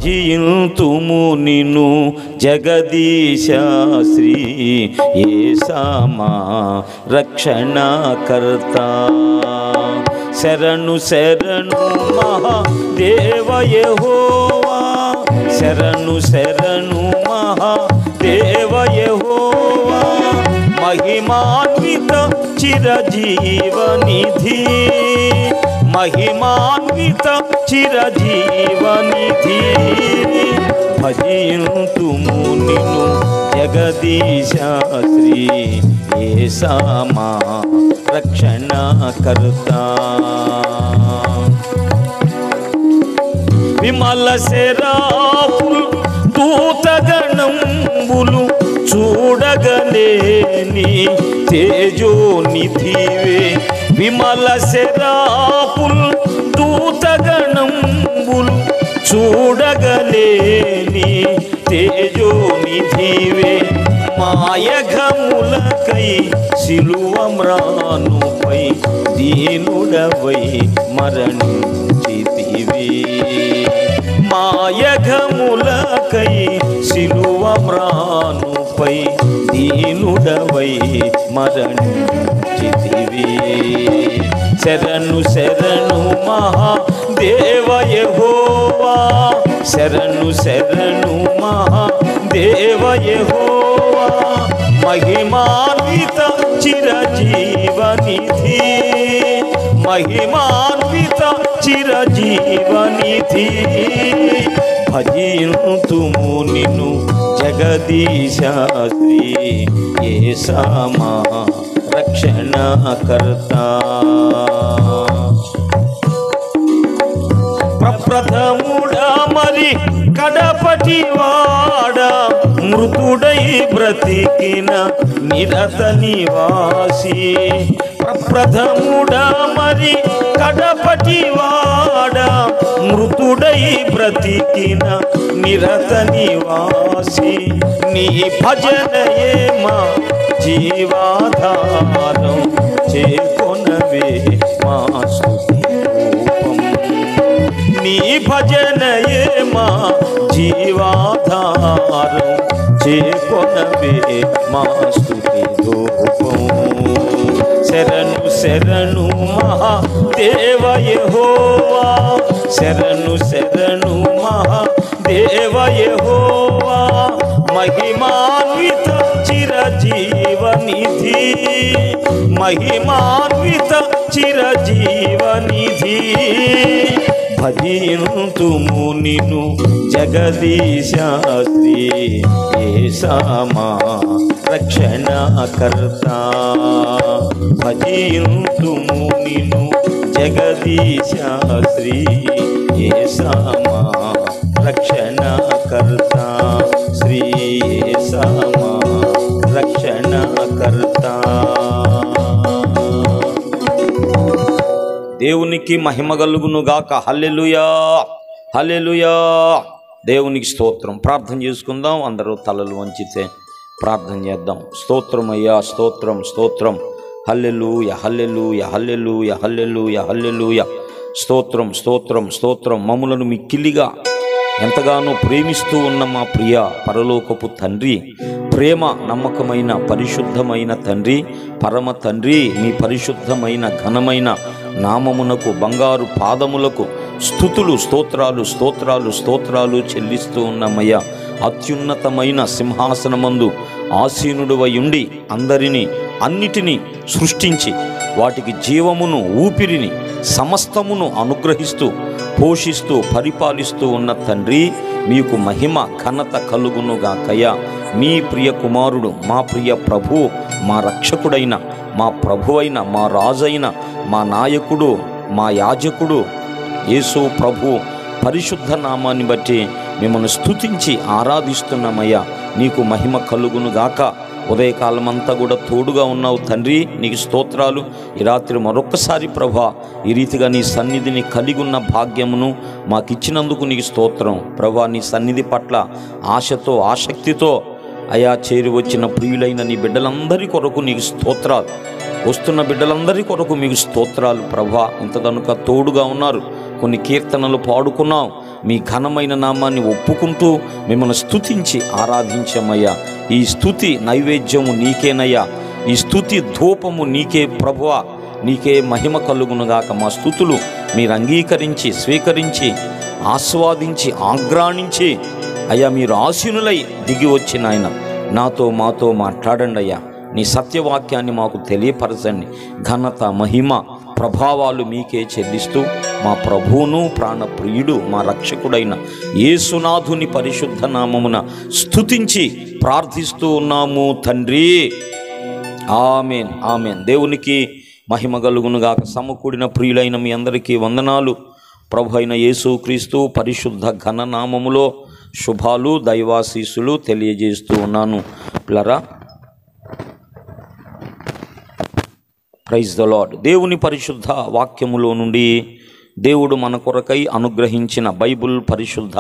భజింతుము నిన్ను జగదీశ శ్రీ యేసమా రక్షణకర్త. శరణు శరణు మహాదేవ యెహోవా, శరణు శరణు మహాదేవ యెహోవా, మహిమాన్విత చిరజీవనిధి, మహిమాన్విత చిరజీవనిధి. భజింతుము నిన్ను జగదీశ శ్రీ యేసమా రక్షణకర్త. విమల శరాపులు దూతగణంబులు చూడగలేని తేజోనిధివే. విమల శరాపులు దూతగణంబులు చూడగలేని తేజోనిధివే. మాయఘములకై సిలువ మ్రానుపై దీనుడవై మరణించితివే. మాయఘములకై సిలువ మ్రానుపై దీనుడవై మరణించితివే. శరణు శరణు మహాదేవ యెహోవా, శరణు శరణు మహాదేవ యెహోవా, మహిమాన్విత చిరజీవనిధి, మహిమాన్విత చిరజీవనిధి. భజింతుము నిన్ను జగదీశ శ్రీ యేసమా రక్షణకర్త. ప్రప్రథముడా మరి కడపటి వాడ, మృతుడై బ్రతికిన నిరత నివాసి. ప్రప్రథముడా మరి కడపటి వాడ, మృతుడై బ్రతికిన నిరత నివాసి. నీ భజనయే మా జీవాధారం, చేకొనవే మా స్తుతి రూపం. నీ భజనయే మా జీవాధారం, చేకొనవే మా స్తుతి రూపం. శరణు శరణు మహాదేవ యెహోవా, శరణు శరణు మహాదేవ యెహోవా, మహిమాన్విత చిరజీవనిధి, మహిమాన్విత చిరజీవనిధి. భజింతుము నిన్ను జగదీశ శ్రీ యేసమా రక్షణకర్త. భజింతుము నిన్ను జగదీశ శ్రీ యేసమా రక్షణకర్త. శ్రీ యేసమా రక్షణకర్త. దేవునికి మహిమ కలుగును గాక. హల్లెలూయా, హల్లెలూయా. దేవునికి స్తోత్రం. ప్రార్థన చేసుకుందాం. అందరూ తలలు వంచితే ప్రార్థన చేద్దాం. స్తోత్రం అయ్యా, స్తోత్రం, స్తోత్రం. హల్లెలూయా, హల్లెలూయా, హల్లెలూయా, హల్లెలూయా, హల్లెలూయా. స్తోత్రం, స్తోత్రం, స్తోత్రం. మమ్ములను మిక్కిలిగా ఎంతగానో ప్రేమిస్తూ ఉన్న మా ప్రియ పరలోకపు తండ్రి, ప్రేమ నమ్మకమైన పరిశుద్ధమైన తండ్రి, పరమ తండ్రి, మీ పరిశుద్ధమైన ఘనమైన నామమునకు, బంగారు పాదములకు స్తుతులు, స్తోత్రాలు, స్తోత్రాలు, స్తోత్రాలు చెల్లిస్తూ ఉన్నమయ్యా. అత్యున్నతమైన సింహాసనమందు ఆసీనుడువై ఉండి అందరినీ అన్నిటినీ సృష్టించి వాటికి జీవమును, ఊపిరిని, సమస్తమును అనుగ్రహిస్తూ పోషిస్తూ పరిపాలిస్తూ ఉన్న తండ్రి, మీకు మహిమ ఘనత కలుగునుగాకయ్యా. మీ ప్రియ కుమారుడు, మా ప్రియ ప్రభు, మా రక్షకుడైన, మా ప్రభువైన, మా రాజైన, మా నాయకుడు, మా యాజకుడు యేసు ప్రభు పరిశుద్ధ నామాన్ని బట్టి మిమ్మల్ని స్తుతించి ఆరాధిస్తున్నామయ్యా. నీకు మహిమ కలుగునుగాక. ఉదయకాలమంతా కూడా తోడుగా ఉన్నావు తండ్రి, నీకు స్తోత్రాలు. ఈ రాత్రి మరొక్కసారి ప్రభా ఈ రీతిగా నీ సన్నిధిని కలిగి ఉన్న భాగ్యమును మాకిచ్చినందుకు నీకు స్తోత్రం ప్రభా. నీ సన్నిధి పట్ల ఆశతో, ఆసక్తితో అయా చేరి వచ్చిన ప్రియులైన నీ బిడ్డలందరి కొరకు నీకు స్తోత్రాలు. వస్తున్న బిడ్డలందరి కొరకు మీకు స్తోత్రాలు ప్రభా. ఇంత కనుక తోడుగా ఉన్నారు. కొన్ని కీర్తనలు పాడుకున్నాం. మీ ఘనమైన నామాన్ని ఒప్పుకుంటూ మిమ్మల్ని స్తుతించి ఆరాధించమయ్యా. ఈ స్తుతి నైవేద్యము నీకేనయ్యా, ఈ స్తుతి ధూపము నీకే ప్రభువా, నీకే మహిమ కలుగునుగాక. మా స్తుతులు మీరు అంగీకరించి స్వీకరించి ఆస్వాదించి ఆగ్రాణించి అయ్యా మీరు ఆసీనులై దిగి వచ్చిన ఆయన నాతో మాతో మాట్లాడండి అయ్యా. నీ సత్యవాక్యాన్ని మాకు తెలియపరచండి. ఘనత మహిమ ప్రభావాలు మీకే చెల్లిస్తూ మా ప్రభువును ప్రాణప్రియుడు మా రక్షకుడైన యేసునాథుని పరిశుద్ధ నామమున స్తుతించి ప్రార్థిస్తూ ఉన్నాము తండ్రి. ఆమేన్ ఆమేన్. దేవునికి మహిమ కలుగునుగాక. సమకూడిన ప్రియులైన మీ అందరికీ వందనాలు. ప్రభు అయిన యేసుక్రీస్తు పరిశుద్ధ ఘన నామములో శుభాలు దైవాశీస్సులు తెలియజేస్తూ ఉన్నాను. పిల్లరా, ప్రైజ్ ద లార్డ్. దేవుని పరిశుద్ధ వాక్యములో నుండి దేవుడు మన కొరకై అనుగ్రహించిన బైబుల్ పరిశుద్ధ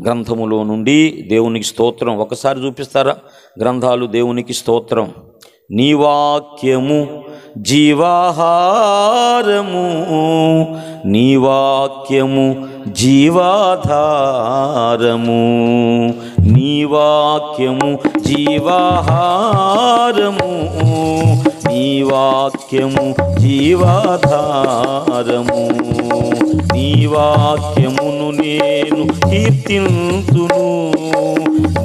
గ్రంథములో నుండి దేవునికి స్తోత్రం. ఒకసారి చూపిస్తారా గ్రంథాలు? దేవునికి స్తోత్రం. నీ వాక్యము జీవాహారము, నీ వాక్యము జీవాధారము, నీ వాక్యము జీవాహారము, నీ వాక్యము జీవాధారము. నీ వాక్యమును నేను కీర్తింతును,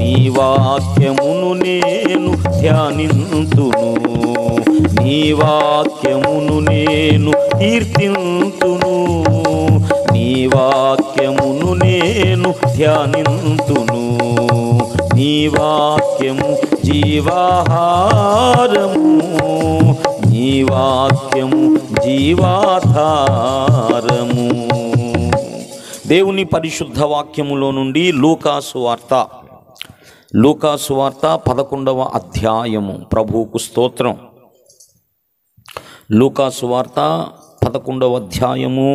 నీ వాక్యమును నేను ధ్యానింతును, నీ వాక్యమును నేను కీర్తింతును, నీ వాక్యమును నేను ధ్యానింతును. నీ వాక్యము జీవాహారము, నీ వాక్యము జీవాధారము. దేవుని పరిశుద్ధ వాక్యములో నుండి లూకాసు వార్త 11వ అధ్యాయము. ప్రభువుకు స్తోత్రం. లూకాసు వార్త 11వ అధ్యాయము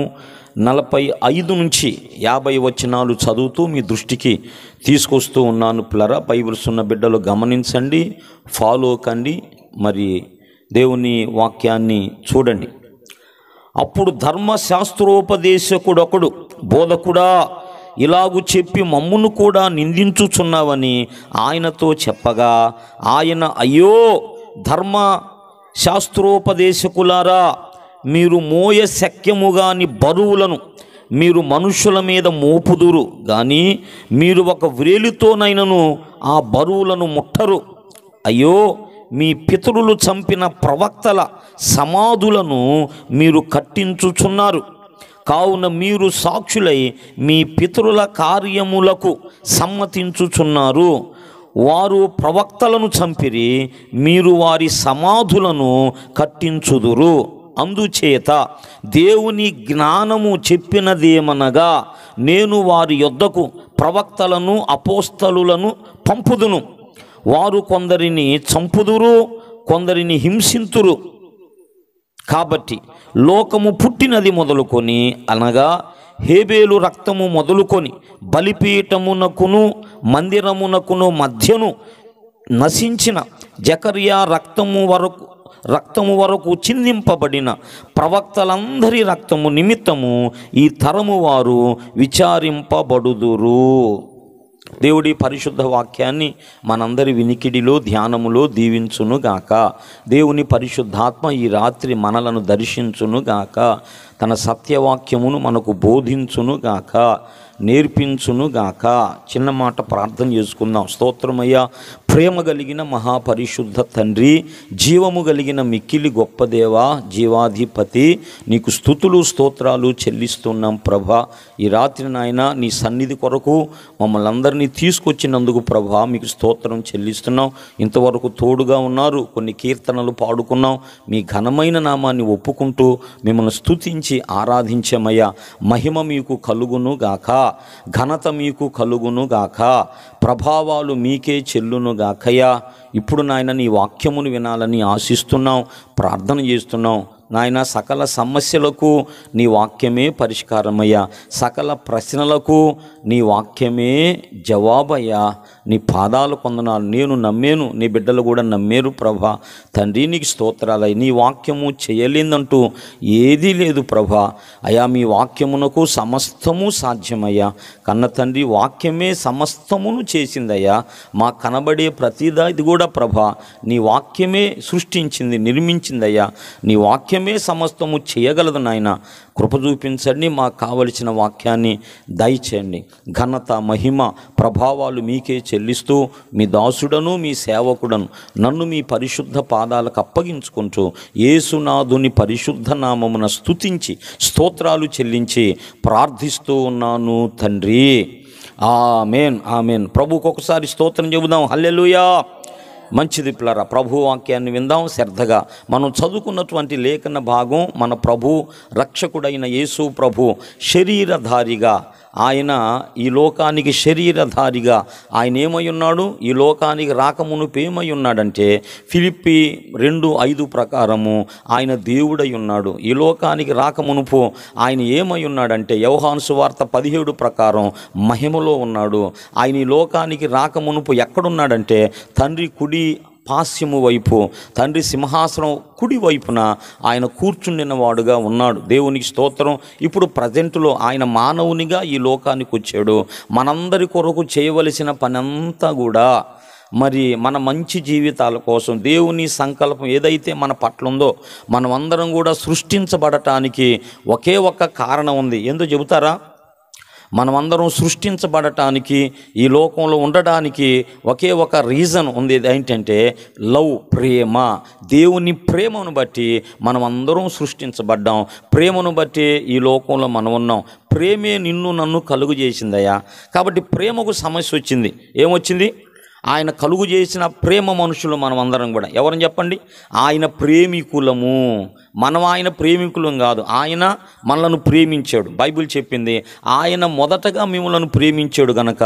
45 నుంచి 50 వచనాలు చదువుతూ మీ దృష్టికి తీసుకొస్తూ ఉన్నాను. పిల్లరా, బైబిల్స్ ఉన్న బిడ్డలు గమనించండి, ఫాలో కండి, మరి దేవుని వాక్యాన్ని చూడండి. అప్పుడు ధర్మశాస్త్రోపదేశకుడొకడు, బోధకుడా, ఇలాగు చెప్పి మమ్మును కూడా నిందించుచున్నావని ఆయనతో చెప్పగా, ఆయన, అయ్యో ధర్మశాస్త్రోపదేశకులారా, మీరు మోయ శక్యముగాని బరువులను మీరు మనుషుల మీద మోపుదురు గాని మీరు ఒక వ్రేలితోనైనను ఆ బరువులను ముట్టరు. అయ్యో, మీ పితరులు చంపిన ప్రవక్తల సమాధులను మీరు కట్టించుచున్నారు. కావున మీరు సాక్షులై మీ పితరుల కార్యములకు సమ్మతించుచున్నారు. వారు ప్రవక్తలను చంపిరి, మీరు వారి సమాధులను కట్టించుదురు. అందుచేత దేవుని జ్ఞానము చెప్పినదేమనగా, నేను వారి యొద్దకు ప్రవక్తలను అపోస్తలులను పంపుదును. వారు కొందరిని చంపుదురు, కొందరిని హింసింతురు. కాబట్టి లోకము పుట్టినది మొదలుకొని, అనగా హేబేలు రక్తము మొదలుకొని బలిపీఠమునకును మందిరమునకును మధ్యను నశించిన జకర్యా రక్తము వరకు చిందింపబడిన ప్రవక్తలందరి రక్తము నిమిత్తము ఈ తరము వారు విచారింపబడుదురు. దేవుడి పరిశుద్ధ వాక్యాన్ని మనందరి వినికిడిలో ధ్యానములో దీవించునుగాక. దేవుని పరిశుద్ధాత్మ ఈ రాత్రి మనలను దర్శించునుగాక. తన సత్యవాక్యమును మనకు బోధించునుగాక, నేర్పించునుగాక. చిన్న మాట ప్రార్థన చేసుకుందాం. స్తోత్రమయ్యా, ప్రేమ కలిగిన మహాపరిశుద్ధ తండ్రి, జీవము కలిగిన మిక్కిలి గొప్ప దేవా, జీవాధిపతి, నీకు స్తుతులు స్తోత్రాలు చెల్లిస్తున్నాం ప్రభా. ఈ రాత్రి నాయన నీ సన్నిధి కొరకు మమ్మల్ని అందరినీ తీసుకొచ్చినందుకు ప్రభా మీకు స్తోత్రం చెల్లిస్తున్నాం. ఇంతవరకు తోడుగా ఉన్నారు, కొన్ని కీర్తనలు పాడుకున్నాం. మీ ఘనమైన నామాన్ని ఒప్పుకుంటూ మిమ్మల్ని స్తుతించి ఆరాధించమయ్యా. మహిమ మీకు కలుగును గాక, ఘనత మీకు కలుగును గాక, ప్రభావాలు మీకే చెల్లును గాకయ్యా. ఇప్పుడు నాయన నీ వాక్యమును వినాలని ఆశిస్తున్నాం, ప్రార్థన చేస్తున్నాం. నాయన సకల సమస్యలకు నీ వాక్యమే పరిష్కారమయ్యా, సకల ప్రశ్నలకు నీ వాక్యమే జవాబయ్యా. నీ పాదాలు కొందనాలు. నేను నమ్మేను, నీ బిడ్డలు కూడా నమ్మేరు ప్రభా. తండ్రి నీకు స్తోత్రాలయ్య. నీ వాక్యము చేయలేదంటూ ఏదీ లేదు ప్రభా. అయా మీ వాక్యమునకు సమస్తము సాధ్యమయ్యా. కన్న తండ్రి వాక్యమే సమస్తమును చేసిందయ్యా. మా కనబడే ప్రతిదాది కూడా ప్రభా నీ వాక్యమే సృష్టించింది, నిర్మించిందయ్యా. నీ వాక్యమే సమస్తము చేయగలదు నాయన. కృప చూపించండి, మాకు కావలసిన వాక్యాన్ని దయచేయండి. ఘనత మహిమ ప్రభావాలు మీకే చెల్లిస్తూ మీ దాసుడను మీ సేవకుడను నన్ను మీ పరిశుద్ధ పాదాలకు అప్పగించుకుంటూ యేసునాథుని పరిశుద్ధ నామమున స్తుతించి స్తోత్రాలు చెల్లించి ప్రార్థిస్తూ ఉన్నాను తండ్రి. ఆమేన్, ఆమేన్. ప్రభువుకు ఒకసారి స్తోత్రం చెబుదాం. హల్లెలూయా. మంచిది పిల్లరా, ప్రభు వాక్యాన్ని విందాం శ్రద్ధగా. మనం చదువుకున్నటువంటి లేఖన భాగం మన ప్రభు రక్షకుడైన యేసు ప్రభు శరీరధారిగా, ఆయన ఈ లోకానికి శరీరధారిగా ఆయన ఏమై ఉన్నాడు, ఈ లోకానికి రాకమునుపు ఏమై ఉన్నాడంటే ఫిలిప్పి 2:5 ప్రకారము ఆయన దేవుడై ఉన్నాడు. ఈ లోకానికి రాకమునుపు ఆయన ఏమై ఉన్నాడంటే యోహాను సువార్త 17 ప్రకారం మహిమలో ఉన్నాడు. ఆయన ఈ లోకానికి రాకమునుపు ఎక్కడున్నాడంటే తండ్రి కుడి పాస్యము వైపు, తండ్రి సింహాసనం కుడి వైపున ఆయన కూర్చుండిన వాడుగా ఉన్నాడు. దేవునికి స్తోత్రం. ఇప్పుడు ప్రజెంట్లో ఆయన మానవునిగా ఈ లోకానికి వచ్చాడు. మనందరి కొరకు చేయవలసిన పనంతా కూడా మరి మన మంచి జీవితాల కోసం దేవుని సంకల్పం ఏదైతే మన పట్ల ఉందో మనమందరం కూడా సృష్టించబడటానికి ఒకే ఒక్క కారణం ఉంది. ఏందో చెబుతారా? మనమందరం సృష్టించబడటానికి, ఈ లోకంలో ఉండడానికి ఒకే ఒక రీజన్ ఉంది. ఏంటంటే లవ్, ప్రేమ. దేవుని ప్రేమను బట్టి మనమందరం సృష్టించబడ్డాం. ప్రేమను బట్టి ఈ లోకంలో మనం ఉన్నాం. ప్రేమే నిన్ను నన్ను కలుగు చేసిందయ్యా. కాబట్టి ప్రేమకు సమస్య వచ్చింది. ఏమొచ్చింది? ఆయన కలుగు చేసిన ప్రేమ మనుషులు మనమందరం కూడా. ఎవరని చెప్పండి? ఆయన ప్రేమికులము. మనం ఆయన ప్రేమికులం కాదు, ఆయన మనలను ప్రేమించాడు. బైబిల్ చెప్పింది ఆయన మొదటగా మిమ్మల్ని ప్రేమించాడు గనక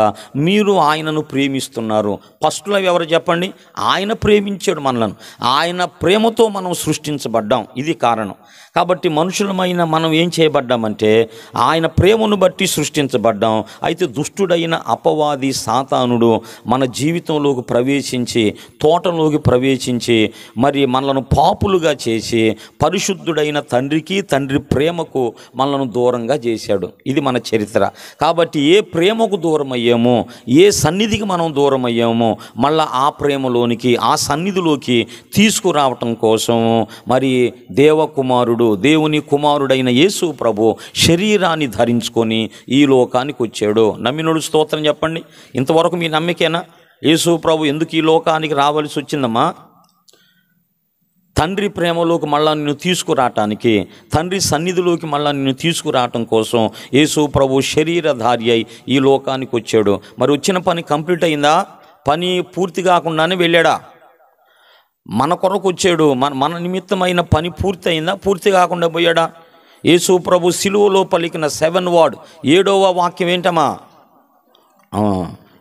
మీరు ఆయనను ప్రేమిస్తున్నారు. ఫస్ట్లో ఎవరు చెప్పండి? ఆయన ప్రేమించాడు మనలను. ఆయన ప్రేమతో మనం సృష్టించబడ్డాం. ఇది కారణం. కాబట్టి మనుషులమైన మనం ఏం చేయబడ్డామంటే ఆయన ప్రేమను బట్టి సృష్టించబడ్డాం. అయితే దుష్టుడైన అపవాది సాతానుడు మన జీవితంలోకి ప్రవేశించి, తోటలోకి ప్రవేశించి మరి మనలను పాపులుగా చేసి పరిశుద్ధుడైన తండ్రికి, తండ్రి ప్రేమకు మనలను దూరంగా చేశాడు. ఇది మన చరిత్ర. కాబట్టి ఏ ప్రేమకు దూరం అయ్యామో, ఏ సన్నిధికి మనం దూరం అయ్యామో మళ్ళీ ఆ ప్రేమలోనికి, ఆ సన్నిధిలోకి తీసుకురావటం కోసం మరి దేవకుమారుడు, దేవుని కుమారుడైన యేసు ప్రభు శరీరాన్ని ధరించుకొని ఈ లోకానికి వచ్చాడు. నమ్మినోడు స్తోత్రం చెప్పండి. ఇంతవరకు మీ నమ్మికేనా? యేసు ప్రభు ఎందుకు ఈ లోకానికి రావాల్సి వచ్చిందమ్మా? తండ్రి ప్రేమలోకి మళ్ళా నిన్ను తీసుకురావటానికి, తండ్రి సన్నిధిలోకి మళ్ళా నిన్ను తీసుకురావటం కోసం యేసు ప్రభు శరీరధారి అయి ఈ లోకానికి వచ్చాడు. మరి వచ్చిన పని కంప్లీట్ అయిందా? పని పూర్తి కాకుండానే వెళ్ళాడా? మన కొరకు వచ్చాడు. మన నిమిత్తమైన పని పూర్తి అయిందా? పూర్తి కాకుండా పోయాడా? యేసు ప్రభు సిలువలో పలికిన 7 వర్డ్ 7వ వాక్యం ఏంటమ్మా?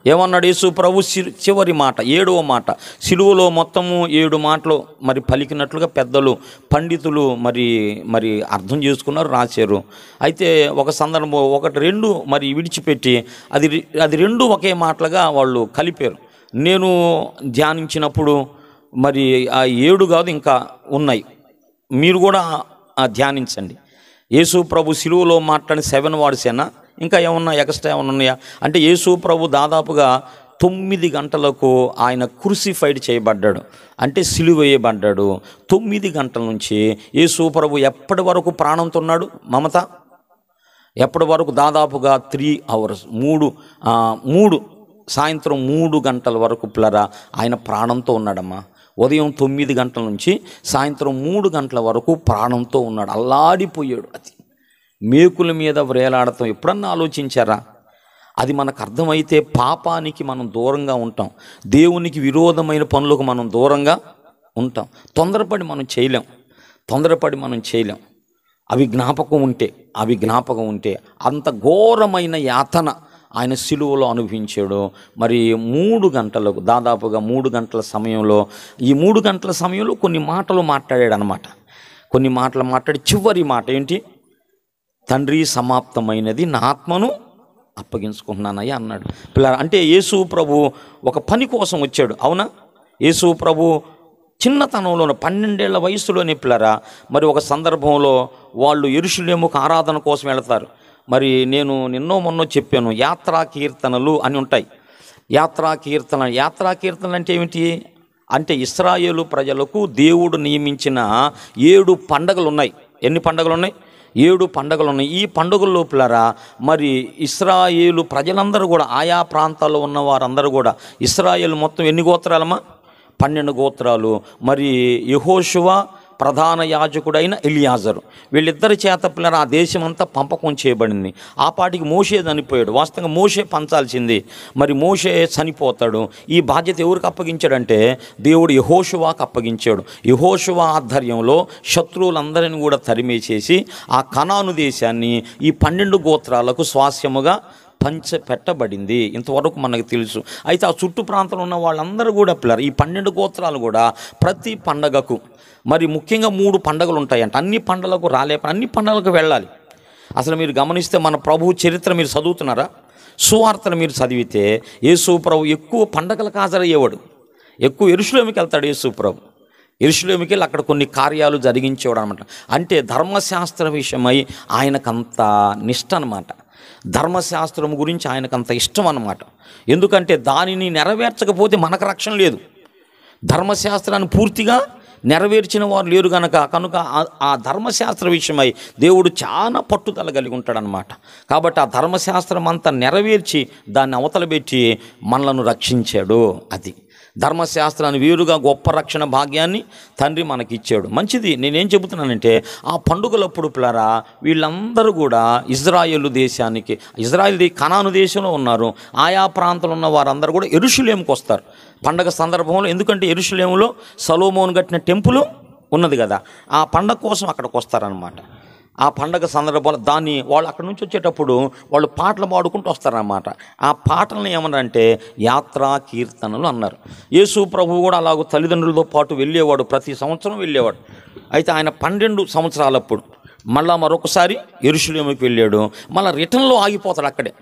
ఏమన్నాడు యేసు ప్రభు? చివరి మాట, 7వ మాట. సిలువలో మొత్తము 7 మాటలు మరి పలికినట్లుగా పెద్దలు, పండితులు మరి అర్థం చేసుకున్నారు, రాశారు. అయితే ఒక సందర్భం 1-2 మరి విడిచిపెట్టి అది 2 ఒకే మాటలుగా వాళ్ళు కలిపారు. నేను ధ్యానించినప్పుడు మరి ఆ 7 కాదు, ఇంకా ఉన్నాయి. మీరు కూడా ధ్యానించండి. యేసు ప్రభు సిలువలో మాట్లాడిన 7 వర్డ్సేనా? ఇంకా ఏమన్నా ఎక్స్ట్రా ఏమన్నా ఉన్నాయా అంటే యేసు ప్రభు దాదాపుగా 9 గంటలకు ఆయన క్రూసిఫైడ్ చేయబడ్డాడు, అంటే సిలువ వేయబడ్డాడు. 9 గంటల నుంచి యేసు ప్రభు ఎప్పటి వరకు ప్రాణంతో ఉన్నాడు? మమత ఎప్పటి వరకు? దాదాపుగా 3 hours, సాయంత్రం 3 గంటల వరకు పిల్లరా ఆయన ప్రాణంతో ఉన్నాడమ్మా. ఉదయం 9 గంటల నుంచి సాయంత్రం 3 గంటల వరకు ప్రాణంతో ఉన్నాడు. అల్లాడిపోయాడు. అది మేకుల మీద వ్రేలాడతాం. ఎప్పుడన్నా ఆలోచించారా? అది మనకు అర్థమైతే పాపానికి మనం దూరంగా ఉంటాం, దేవునికి విరోధమైన పనులకు మనం దూరంగా ఉంటాం. తొందరపడి మనం చేయలేం. అవి జ్ఞాపకం ఉంటే అంత ఘోరమైన యాతన ఆయన సిలువలో అనుభవించాడు. మరి 3 గంటలకు, దాదాపుగా 3 గంటల సమయంలో, ఈ 3 గంటల సమయంలో కొన్ని మాటలు మాట్లాడాడు అనమాట. కొన్ని మాటలు మాట్లాడి చివరి మాట ఏంటి? తండ్రి, సమాప్తమైనది, నా ఆత్మను అప్పగించుకుంటున్నానయ్యా అన్నాడు. పిల్లలు అంటే యేసు ప్రభు ఒక పని కోసం వచ్చాడు. అవునా? యేసు ప్రభు చిన్నతనంలోనే 12 ఏళ్ల వయసులోనే పిల్లరా మరి ఒక సందర్భంలో వాళ్ళు యెరూషలేముకు ఆరాధన కోసం వెళతారు. మరి నేను నిన్నో మొన్నో చెప్పాను, యాత్రా కీర్తనలు అని ఉంటాయి. యాత్రా కీర్తనలు అంటే ఏమిటి అంటే ఇశ్రాయేలు ప్రజలకు దేవుడు నియమించిన 7 పండగలు ఉన్నాయి. ఎన్ని పండగలు ఉన్నాయి? 7 పండగలు ఉన్నాయి. ఈ పండుగల్లో పిల్లరా మరి ఇశ్రాయేలు ప్రజలందరూ కూడా, ఆయా ప్రాంతాల్లో ఉన్న వారందరూ కూడా, ఇశ్రాయేలు మొత్తం ఎన్ని గోత్రాలమ్మా? 12 గోత్రాలు. మరి యెహోషువ, ప్రధాన యాజకుడైన ఎలియాజరు, వీళ్ళిద్దరి చేత పిల్లరా ఆ దేశం అంతా పంపకం చేయబడింది. ఆ పాటికి మోషే చనిపోయాడు. వాస్తవంగా మోషే పంచాల్సింది. మరి మోషే చనిపోతాడు. ఈ బాధ్యత ఎవరికి అప్పగించాడంటే దేవుడు యెహోషువకు అప్పగించాడు. యెహోషువ ఆధ్వర్యంలో శత్రువులందరినీ కూడా తరిమేసేసి ఆ కనాను దేశాన్ని ఈ 12 గోత్రాలకు స్వాస్యముగా పంచపెట్టబడింది. ఇంతవరకు మనకు తెలుసు. అయితే ఆ చుట్టూ ప్రాంతంలో ఉన్న వాళ్ళందరూ కూడా పిల్లలు ఈ 12 గోత్రాలు కూడా ప్రతి పండగకు మరి ముఖ్యంగా 3 పండుగలు ఉంటాయంట. అన్ని పండుగలకు అన్ని పండుగలకు వెళ్ళాలి. అసలు మీరు గమనిస్తే మన ప్రభువు చరిత్ర మీరు చదువుతున్నారా? సువార్తలు మీరు చదివితే యేసు ప్రభు ఎక్కువ పండగలకు హాజరయ్యేవాడు. ఎక్కువ యెరూషలేముకి వెళ్తాడు యేసు ప్రభు. యెరూషలేముకి వెళ్ళి అక్కడ కొన్ని కార్యాలు జరిగించేవాడు అనమాట. అంటే ధర్మశాస్త్ర విషయమై ఆయనకంత నిష్ట అనమాట. ధర్మశాస్త్రం గురించి ఆయనకంత ఇష్టం అన్నమాట. ఎందుకంటే దానిని నెరవేర్చకపోతే మనకు రక్షణ లేదు. ధర్మశాస్త్రాన్ని పూర్తిగా నెరవేర్చిన వారు లేరు కనుక ఆ ధర్మశాస్త్ర విషయమై దేవుడు చాలా పట్టుదల కలిగి ఉంటాడనమాట. కాబట్టి ఆ ధర్మశాస్త్రం అంతా నెరవేర్చి దాన్ని అవతల పెట్టి మనలను రక్షించాడు. అది ధర్మశాస్త్రాన్ని వేరుగా గొప్ప రక్షణ భాగ్యాన్ని తండ్రి మనకిచ్చాడు. మంచిది. నేనేం చెబుతున్నానంటే ఆ పండుగలప్పుడు పిల్లరా వీళ్ళందరూ కూడా ఇజ్రాయేలు దేశానికి, కనాను దేశంలో ఉన్నారు. ఆయా ప్రాంతంలో ఉన్న వారందరూ కూడా యెరూషలేముకు వస్తారు పండగ సందర్భంలో. ఎందుకంటే యెరూషలేములో సొలొమోను కట్టిన టెంపుల్ ఉన్నది కదా, ఆ పండగ కోసం అక్కడికి వస్తారనమాట. ఆ పండగ సందర్భంలో వాళ్ళు అక్కడి నుంచి వచ్చేటప్పుడు వాళ్ళు పాటలు పాడుకుంటూ వస్తారన్నమాట. ఆ పాటలను ఏమన్నారంటే యాత్రా కీర్తనలు అన్నారు. యేసు ప్రభువు కూడా అలాగూ తల్లిదండ్రులతో పాటు వెళ్ళేవాడు, ప్రతి సంవత్సరం వెళ్ళేవాడు. అయితే ఆయన 12 సంవత్సరాలప్పుడు మళ్ళా మరొకసారి యెరూషలేముకి వెళ్ళాడు. మళ్ళీ రిటర్న్లో ఆగిపోతాడు.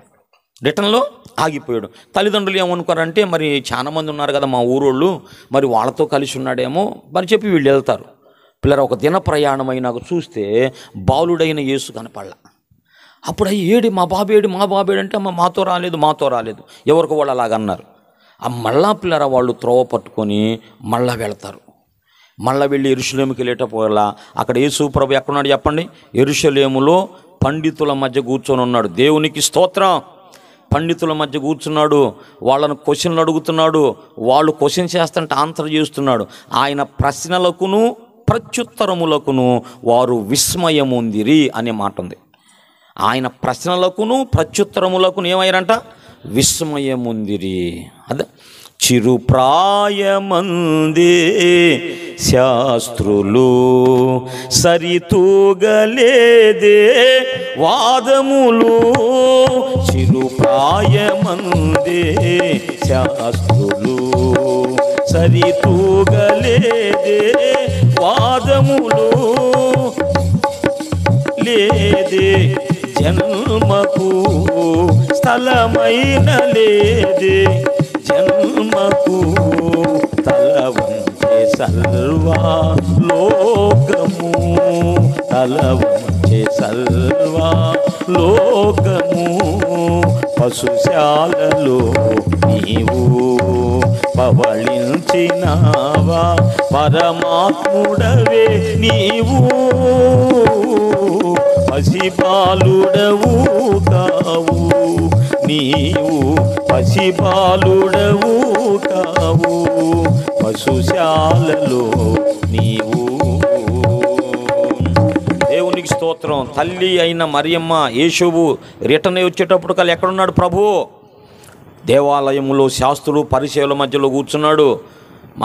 రిటర్న్లో ఆగిపోయాడు. తల్లిదండ్రులు ఏమనుకోరంటే మరి చాలామంది ఉన్నారు కదా మా ఊరోళ్ళు, మరి వాళ్ళతో కలిసి ఉన్నాడేమో మరి చెప్పి వీళ్ళు వెళ్తారు. పిల్లలు ఒక దిన ప్రయాణమైనాక చూస్తే బాలుడైన యేసు కనపడలా. అప్పుడు ఏడి మా బాబేడు అంటే మాతో రాలేదు ఎవరికి వాళ్ళు అలాగన్నారు. మళ్ళా పిల్లరా వాళ్ళు త్రోవ పట్టుకొని మళ్ళా వెళతారు. మళ్ళీ వెళ్ళి యెరూషలేముకి వెళ్ళేటప్పుడు అక్కడ యేసు ప్రభు ఎక్కడున్నాడు చెప్పండి? యెరూషలేములో పండితుల మధ్య కూర్చొని ఉన్నాడు. దేవునికి స్తోత్రం. పండితుల మధ్య కూర్చున్నాడు. వాళ్ళను క్వశ్చన్లు అడుగుతున్నాడు. వాళ్ళు క్వశ్చన్ చేస్తుంటే ఆన్సర్ చేస్తున్నాడు. ఆయన ప్రశ్నలకును ప్రత్యుత్తరములకును వారు విస్మయముందిరి అనే మాట ఉంది. ఆయన ప్రశ్నలకును ప్రత్యుత్తరములకును ఏమయ్యారంట? విస్మయముందిరి. అదే చిరుప్రాయమందే శాస్త్రులు సరితూగలేదే వాదములు. చిరుప్రాయమందే శాస్త్రులు సరితూగలేదే వాదములు. లేదే జన్మకు స్థలమైన లేదే జన్మకు తల వంచే సర్వలోకము. తల వంచే సర్వలోకము. పశుశాలలో నీవు పవళించినావా పరమాత్ముడవే నీవు. పసిబాలుడవు కావు నీవు, పసిబాలుడవు కావు, పశుశాలలో నీవు. దేవునికి స్తోత్రం. తల్లి అయిన మరియమ్మ యేషువు రిటర్న్ వచ్చేటప్పుడు కల్లా ఎక్కడున్నాడు ప్రభు? దేవాలయంలో శాస్త్రులు పరిచయుల మధ్యలో కూర్చున్నాడు.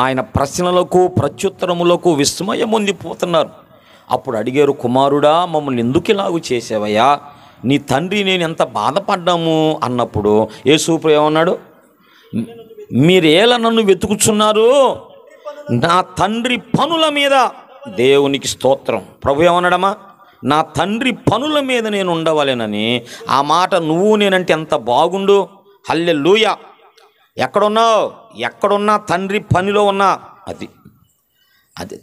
ఆయన ప్రశ్నలకు ప్రత్యుత్తరములకు విస్మయం పొందిపోతున్నారు. అప్పుడు అడిగారు, కుమారుడా మమ్మల్ని ఎందుకు ఇలాగూ చేసావయ్యా? నీ తండ్రి నేను ఎంత బాధపడ్డాము అన్నప్పుడు యేసు ఏమన్నాడు? మీరేలా నన్ను వెతుకుచున్నారు? నా తండ్రి పనుల మీద దేవునికి స్తోత్రం. ప్రభు ఏమన్నాడమ్మా? నా తండ్రి పనుల మీద నేను ఉండవలెనని. ఆ మాట నువ్వు నేనంటే ఎంత బాగుండు. హల్లెలూయా. ఎక్కడున్నావు? ఎక్కడున్నా తండ్రి పనిలో ఉన్నా అది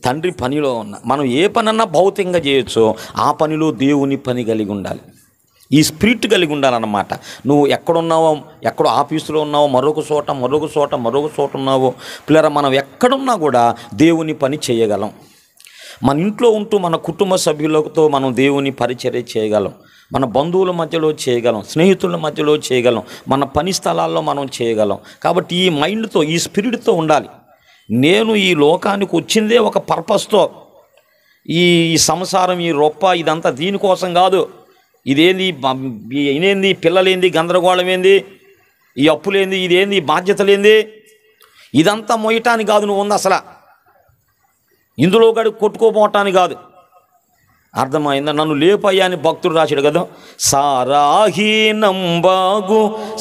తండ్రి పనిలో ఉన్నా. మనం ఏ పనన్నా భౌతికంగా చేయొచ్చు, ఆ పనిలో దేవుని పని కలిగి ఉండాలి. ఈ స్పిరిట్ కలిగి ఉండాలన్నమాట. నువ్వు ఎక్కడున్నావో, ఎక్కడో ఆఫీసులో ఉన్నావో, మరొక చోట ఉన్నావో, పిల్లరా మనం ఎక్కడున్నా కూడా దేవుని పని చేయగలం. మన ఇంట్లో ఉంటూ మన కుటుంబ సభ్యులతో మనం దేవుని పరిచర్య చేయగలం, మన బంధువుల మధ్యలో చేయగలం, స్నేహితుల మధ్యలో చేయగలం, మన పని స్థలాల్లో మనం చేయగలం. కాబట్టి ఈ మైండ్తో, ఈ స్పిరిట్తో ఉండాలి. నేను ఈ లోకానికి వచ్చిందే ఒక పర్పస్తో. ఈ సంసారం, ఈ రొప్ప, ఇదంతా దీనికోసం కాదు. ఇదేంది పిల్లలేంది, గందరగోళం ఏంది, ఈ అప్పులేంది, ఇదేంది బాధ్యతలేంది, ఇదంతా మోయటానికి కాదు నువ్వు ఉంది. అసలు ఇందులో గడి కొట్టుకోపోవటానికి కాదు. అర్థమైందా? నన్ను లేపయ్యా అని భక్తుడు రాశాడు కదా. సారాహీనంబాగు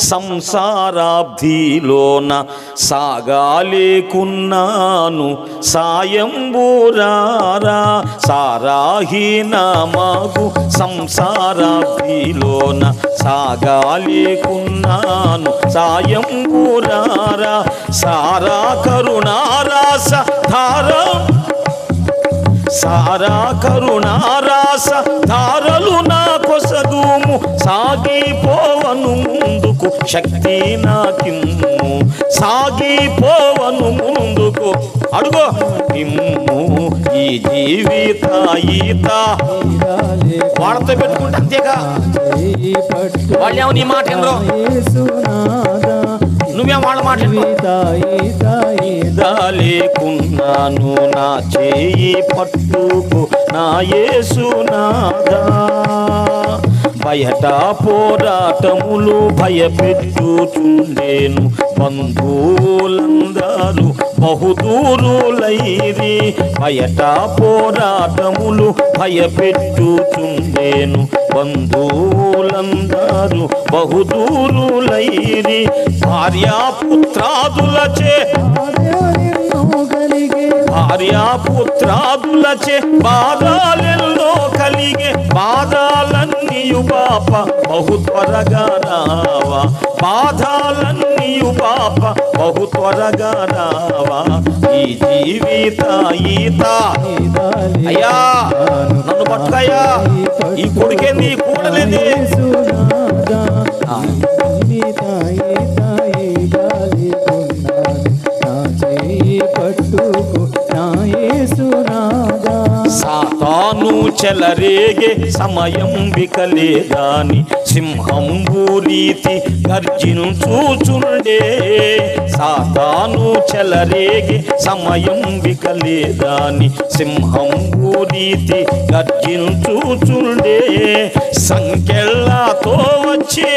సంసారాబ్ధిలోన సాగాలేకున్నాను సాయంబూరారా. సారాహీనమాగు సంసారాబ్ధిలోన సాగాలేకున్నాను సాయంబూరారా. సారా కరుణారాస ధారా, సారా కరుణారాస ధారలు నా కొసగుము. సాగిపోవను ముందుకు శక్తి నాకిమ్ము. సాగిపోవను ముందుకు అడుగో ఇమ్ము. ఈ జీవిత ఈత వాళ్ళతో పెట్టుకుంటే అంతేగా. వాళ్ళేమో నీ మాట ఎందరో, నువ్వేం వాళ్ళ మాట లేకున్నాను. నా చేయి పట్టుకు నా యేసునాదా. బయట పోరాటములు భయపెట్టుచుండేను. బంధువులందరూ బహుదూరులైరి. బయట పోరాటములు భయపెట్టుచుండేను. బంధువులందరూ బహుదూరులైరి. భార్యాపుత్రాదులచే బాధలెల్లో కలిగే. బాధలన్నీయు పాప బహు త్వరగా రావా. బాధలన్నీయు పాప బహు త్వరగా రావా. ఈ జీవిత ఈత అయ్యా నన్ను పట్టుకయ్యా. ఈ కొడుకేంది, ఈ కూడలేంది. సాతాను చెలరేగే సమయం వికలేదాని సింహంబూరీతి గర్జించుచుండే. సాతాను చెలరేగే సమయం వికలేదాని సింహంబూరీతి గర్జించుచుండే. సంకెళ్ళతో వచ్చే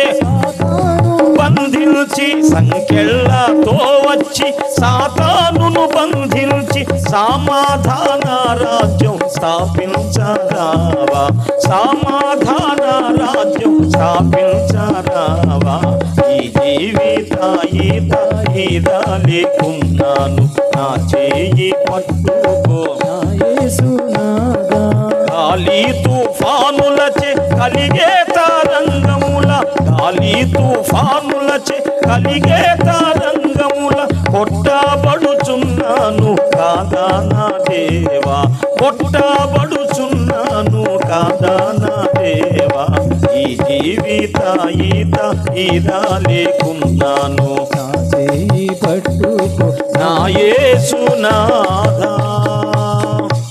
బంధించి, సంకెళ్ళతో వచ్చి సాతానును బంధించి సమాధాన రాజ్యం స్థాపించరావా. సమాధాన రాజ్యం స్థాపించరావా. ఈ జీవిత ఈత లేకున్నాను. నా చేయి పట్టుకో గాలి తుఫానులచే కలిగే తరంగముల. గాలి తుఫానులచే కలిగే తరంగముల కొట్టబడుచున్నాను కాదా నా దేవా. కొట్టబడుచున్నాను కాదా నా దేవా. ఈ జీవిత ఈత లేకున్నాను. పట్టుకో నా యేసునాదా.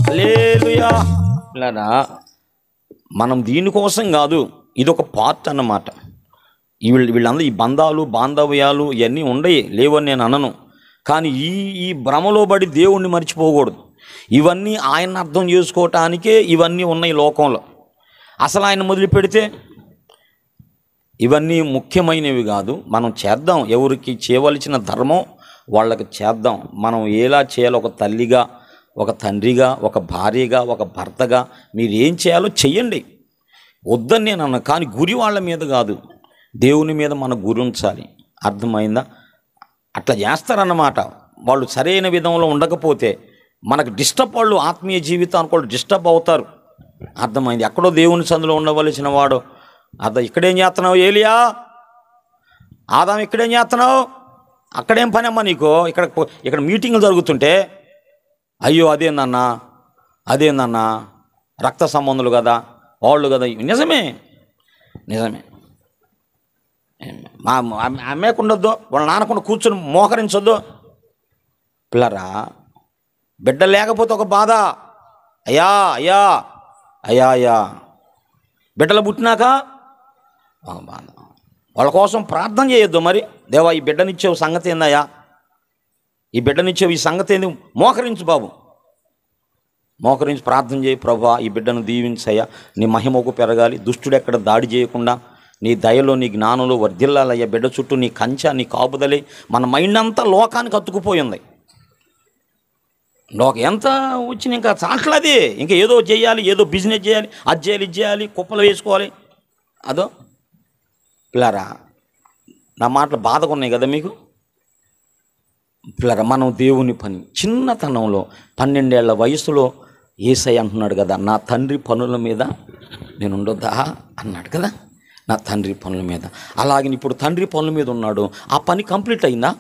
హల్లెలూయా. మనం దీనికోసం కాదు, ఇదొక పార్ట్ అన్నమాట. వీళ్ళందరూ ఈ బంధాలు బాంధవ్యాలు ఇవన్నీ ఉండయి, లేవని నేను అనను. కానీ ఈ భ్రమలో పడి దేవుణ్ణి మర్చిపోకూడదు. ఇవన్నీ ఆయన అర్థం చేసుకోవటానికే ఇవన్నీ ఉన్నాయి లోకంలో. అసలు ఆయన మొదలుపెడితే ఇవన్నీ ముఖ్యమైనవి కాదు. మనం చేద్దాం, ఎవరికి చేయవలసిన ధర్మం వాళ్ళకి చేద్దాం. మనం ఎలా చేయాలో, ఒక తల్లిగా, ఒక తండ్రిగా, ఒక భార్యగా, ఒక భర్తగా మీరు ఏం చేయాలో చెయ్యండి, వద్దని నేను అన్నా. కానీ గురి వాళ్ళ మీద కాదు, దేవుని మీద మన గురి ఉంచాలి. అర్థమైందా? అట్లా చేస్తారన్నమాట. వాళ్ళు సరైన విధంలో ఉండకపోతే మనకు డిస్టర్బ్, వాళ్ళు ఆత్మీయ జీవితానికి వాళ్ళు డిస్టర్బ్ అవుతారు. అర్థమైంది? ఎక్కడో దేవుని సందులో ఉండవలసిన వాడు ఇక్కడేం చేస్తున్నావు ఏలియా, ఆదాం ఇక్కడేం చేస్తున్నావు, అక్కడేం పని అమ్మా నీకు, ఇక్కడ మీటింగులు జరుగుతుంటే అయ్యో అదేందన్నా రక్త సంబంధులు కదా వాళ్ళు కదా. నిజమే అమ్మేకుండొద్దు, వాళ్ళ నాన్నకుండా కూర్చొని మోకరించొద్దు. పిల్లరా, బిడ్డ లేకపోతే ఒక బాధ, అయ్యా బిడ్డలు పుట్టినాక ఒక బాధ. వాళ్ళ కోసం ప్రార్థన చేయొద్దు. మరి దేవా ఈ బిడ్డనిచ్చేవు సంగతి ఏందయ్యా, ఈ బిడ్డనిచ్చేవు ఈ సంగతి ఏంది, మోకరించు బాబు, మోకరించి ప్రార్థన చేయి. ప్రభువా ఈ బిడ్డను దీవించయ్యా, నీ మహిమకు పెరగాలి, దుష్టుడు ఎక్కడ దాడి చేయకుండా నీ దయలో నీ జ్ఞానంలో వర్ధిల్లాలయ్యా, బిడ్డ చుట్టూ నీ కంచె నీ కాపుదలే. మన మైండ్ అంతా లోకానికి అతుకుపోయింది. ఎంత వచ్చిన ఇంకా చాట్లది, ఇంకా ఏదో చేయాలి, ఏదో బిజినెస్ చేయాలి, అది చేయాలి, ఇది చేయాలి, కుప్పలు వేసుకోవాలి. అదో పిల్లరా, నా మాటలు బాధగా ఉన్నాయి కదా మీకు. పిల్లరా, మనం దేవుని పని చిన్నతనంలో 12 ఏళ్ల వయసులో యేసయ్య అంటున్నాడు కదా, నా తండ్రి పనుల మీద నేను ఉండొద్దా అన్నాడు కదా, నా తండ్రి పనుల మీద. అలాగే ఇప్పుడు తండ్రి పనుల మీద ఉన్నాడు. ఆ పని కంప్లీట్ అయిందా?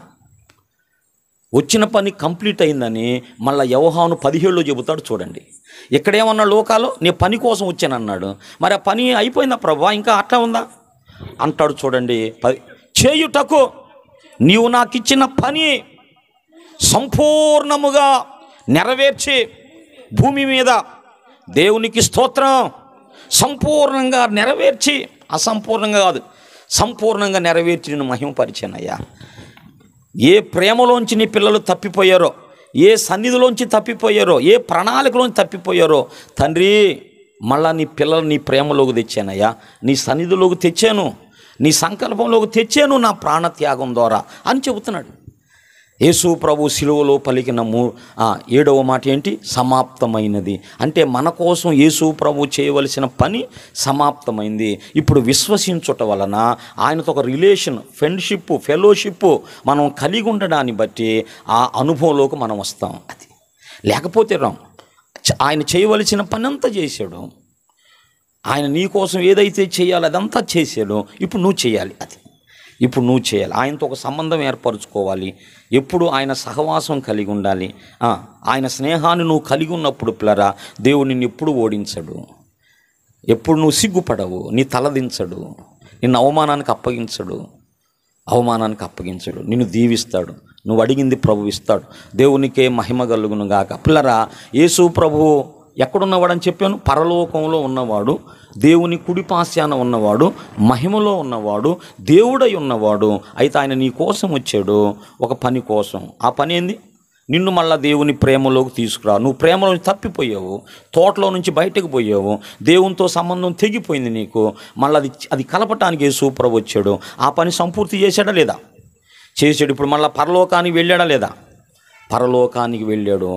వచ్చిన పని కంప్లీట్ అయిందని మళ్ళీ యోహాను 17లో చెబుతాడు చూడండి. ఇక్కడేమన్నా లోకాలు నీ పని కోసం వచ్చానన్నాడు. మరి ఆ పని అయిపోయిందా ప్రభువా, ఇంకా అట్లా ఉందా అంటాడు చూడండి. చేయుటకు నీవు నాకు ఇచ్చిన పని సంపూర్ణముగా నెరవేర్చి భూమి మీద దేవునికి స్తోత్రం, సంపూర్ణంగా నెరవేర్చి, అసంపూర్ణంగా కాదు సంపూర్ణంగా నెరవేర్చి నేను మహిమపరిచానయ్యా. ఏ ప్రేమలోంచి నీ పిల్లలు తప్పిపోయారో, ఏ సన్నిధిలోంచి తప్పిపోయారో, ఏ ప్రణాళికలోంచి తప్పిపోయారో తండ్రి, మళ్ళా నీ పిల్లలు నీ ప్రేమలోకి తెచ్చానయ్యా, నీ సన్నిధిలోకి తెచ్చాను, నీ సంకల్పంలోకి తెచ్చాను నా ప్రాణత్యాగం ద్వారా అని చెబుతున్నాడు. యేసు ప్రభు శిలువలో పలికిన 7వ మాట ఏంటి? సమాప్తమైనది. అంటే మన కోసం యేసు ప్రభు చేయవలసిన పని సమాప్తమైంది. ఇప్పుడు విశ్వసించుట వలన ఆయనతో ఒక రిలేషన్, ఫ్రెండ్షిప్, ఫెలోషిప్ మనం కలిగి ఉండడాన్ని బట్టి ఆ అనుభవంలోకి మనం వస్తాం. అది లేకపోతే ఆయన చేయవలసిన పని అంతా చేశాడు. ఆయన నీ కోసం ఏదైతే చేయాలో అదంతా చేశాడో ఇప్పుడు నువ్వు చేయాలి. ఇప్పుడు నువ్వు చేయాలి. ఆయనతో ఒక సంబంధం ఏర్పరచుకోవాలి. ఎప్పుడు ఆయన సహవాసం కలిగి ఉండాలి. ఆయన స్నేహాన్ని నువ్వు కలిగి ఉన్నప్పుడు పిల్లరా, దేవుడు నిన్ను ఎప్పుడు ఓడించడు, ఎప్పుడు నువ్వు సిగ్గుపడవు, నీ తలదించడు, నిన్ను అవమానానికి అప్పగించడు, నిన్ను దీవిస్తాడు. నువ్వు అడిగింది ప్రభు ఇస్తాడు. దేవునికే మహిమ కలుగును గాక. పిల్లరా, యేసు ప్రభువు ఎక్కడున్నవాడని చెప్పాను? పరలోకంలో ఉన్నవాడు, దేవుని కుడిపాశ్యాన ఉన్నవాడు, మహిమలో ఉన్నవాడు, దేవుడై ఉన్నవాడు. అయితే ఆయన నీ కోసం వచ్చాడు ఒక పని కోసం. ఆ పని ఏంది? నిన్ను మళ్ళీ దేవుని ప్రేమలోకి తీసుకురా. నువ్వు ప్రేమలో తప్పిపోయావు, తోటలో నుంచి బయటకు పోయావు, దేవునితో సంబంధం తెగిపోయింది నీకు. మళ్ళీ అది కలపటానికి యేసు ప్రభు వచ్చాడు. ఆ పని సంపూర్తి చేశాడా లేదా? చేశాడు. ఇప్పుడు మళ్ళీ పరలోకానికి వెళ్ళాడా లేదా? పరలోకానికి వెళ్ళాడు.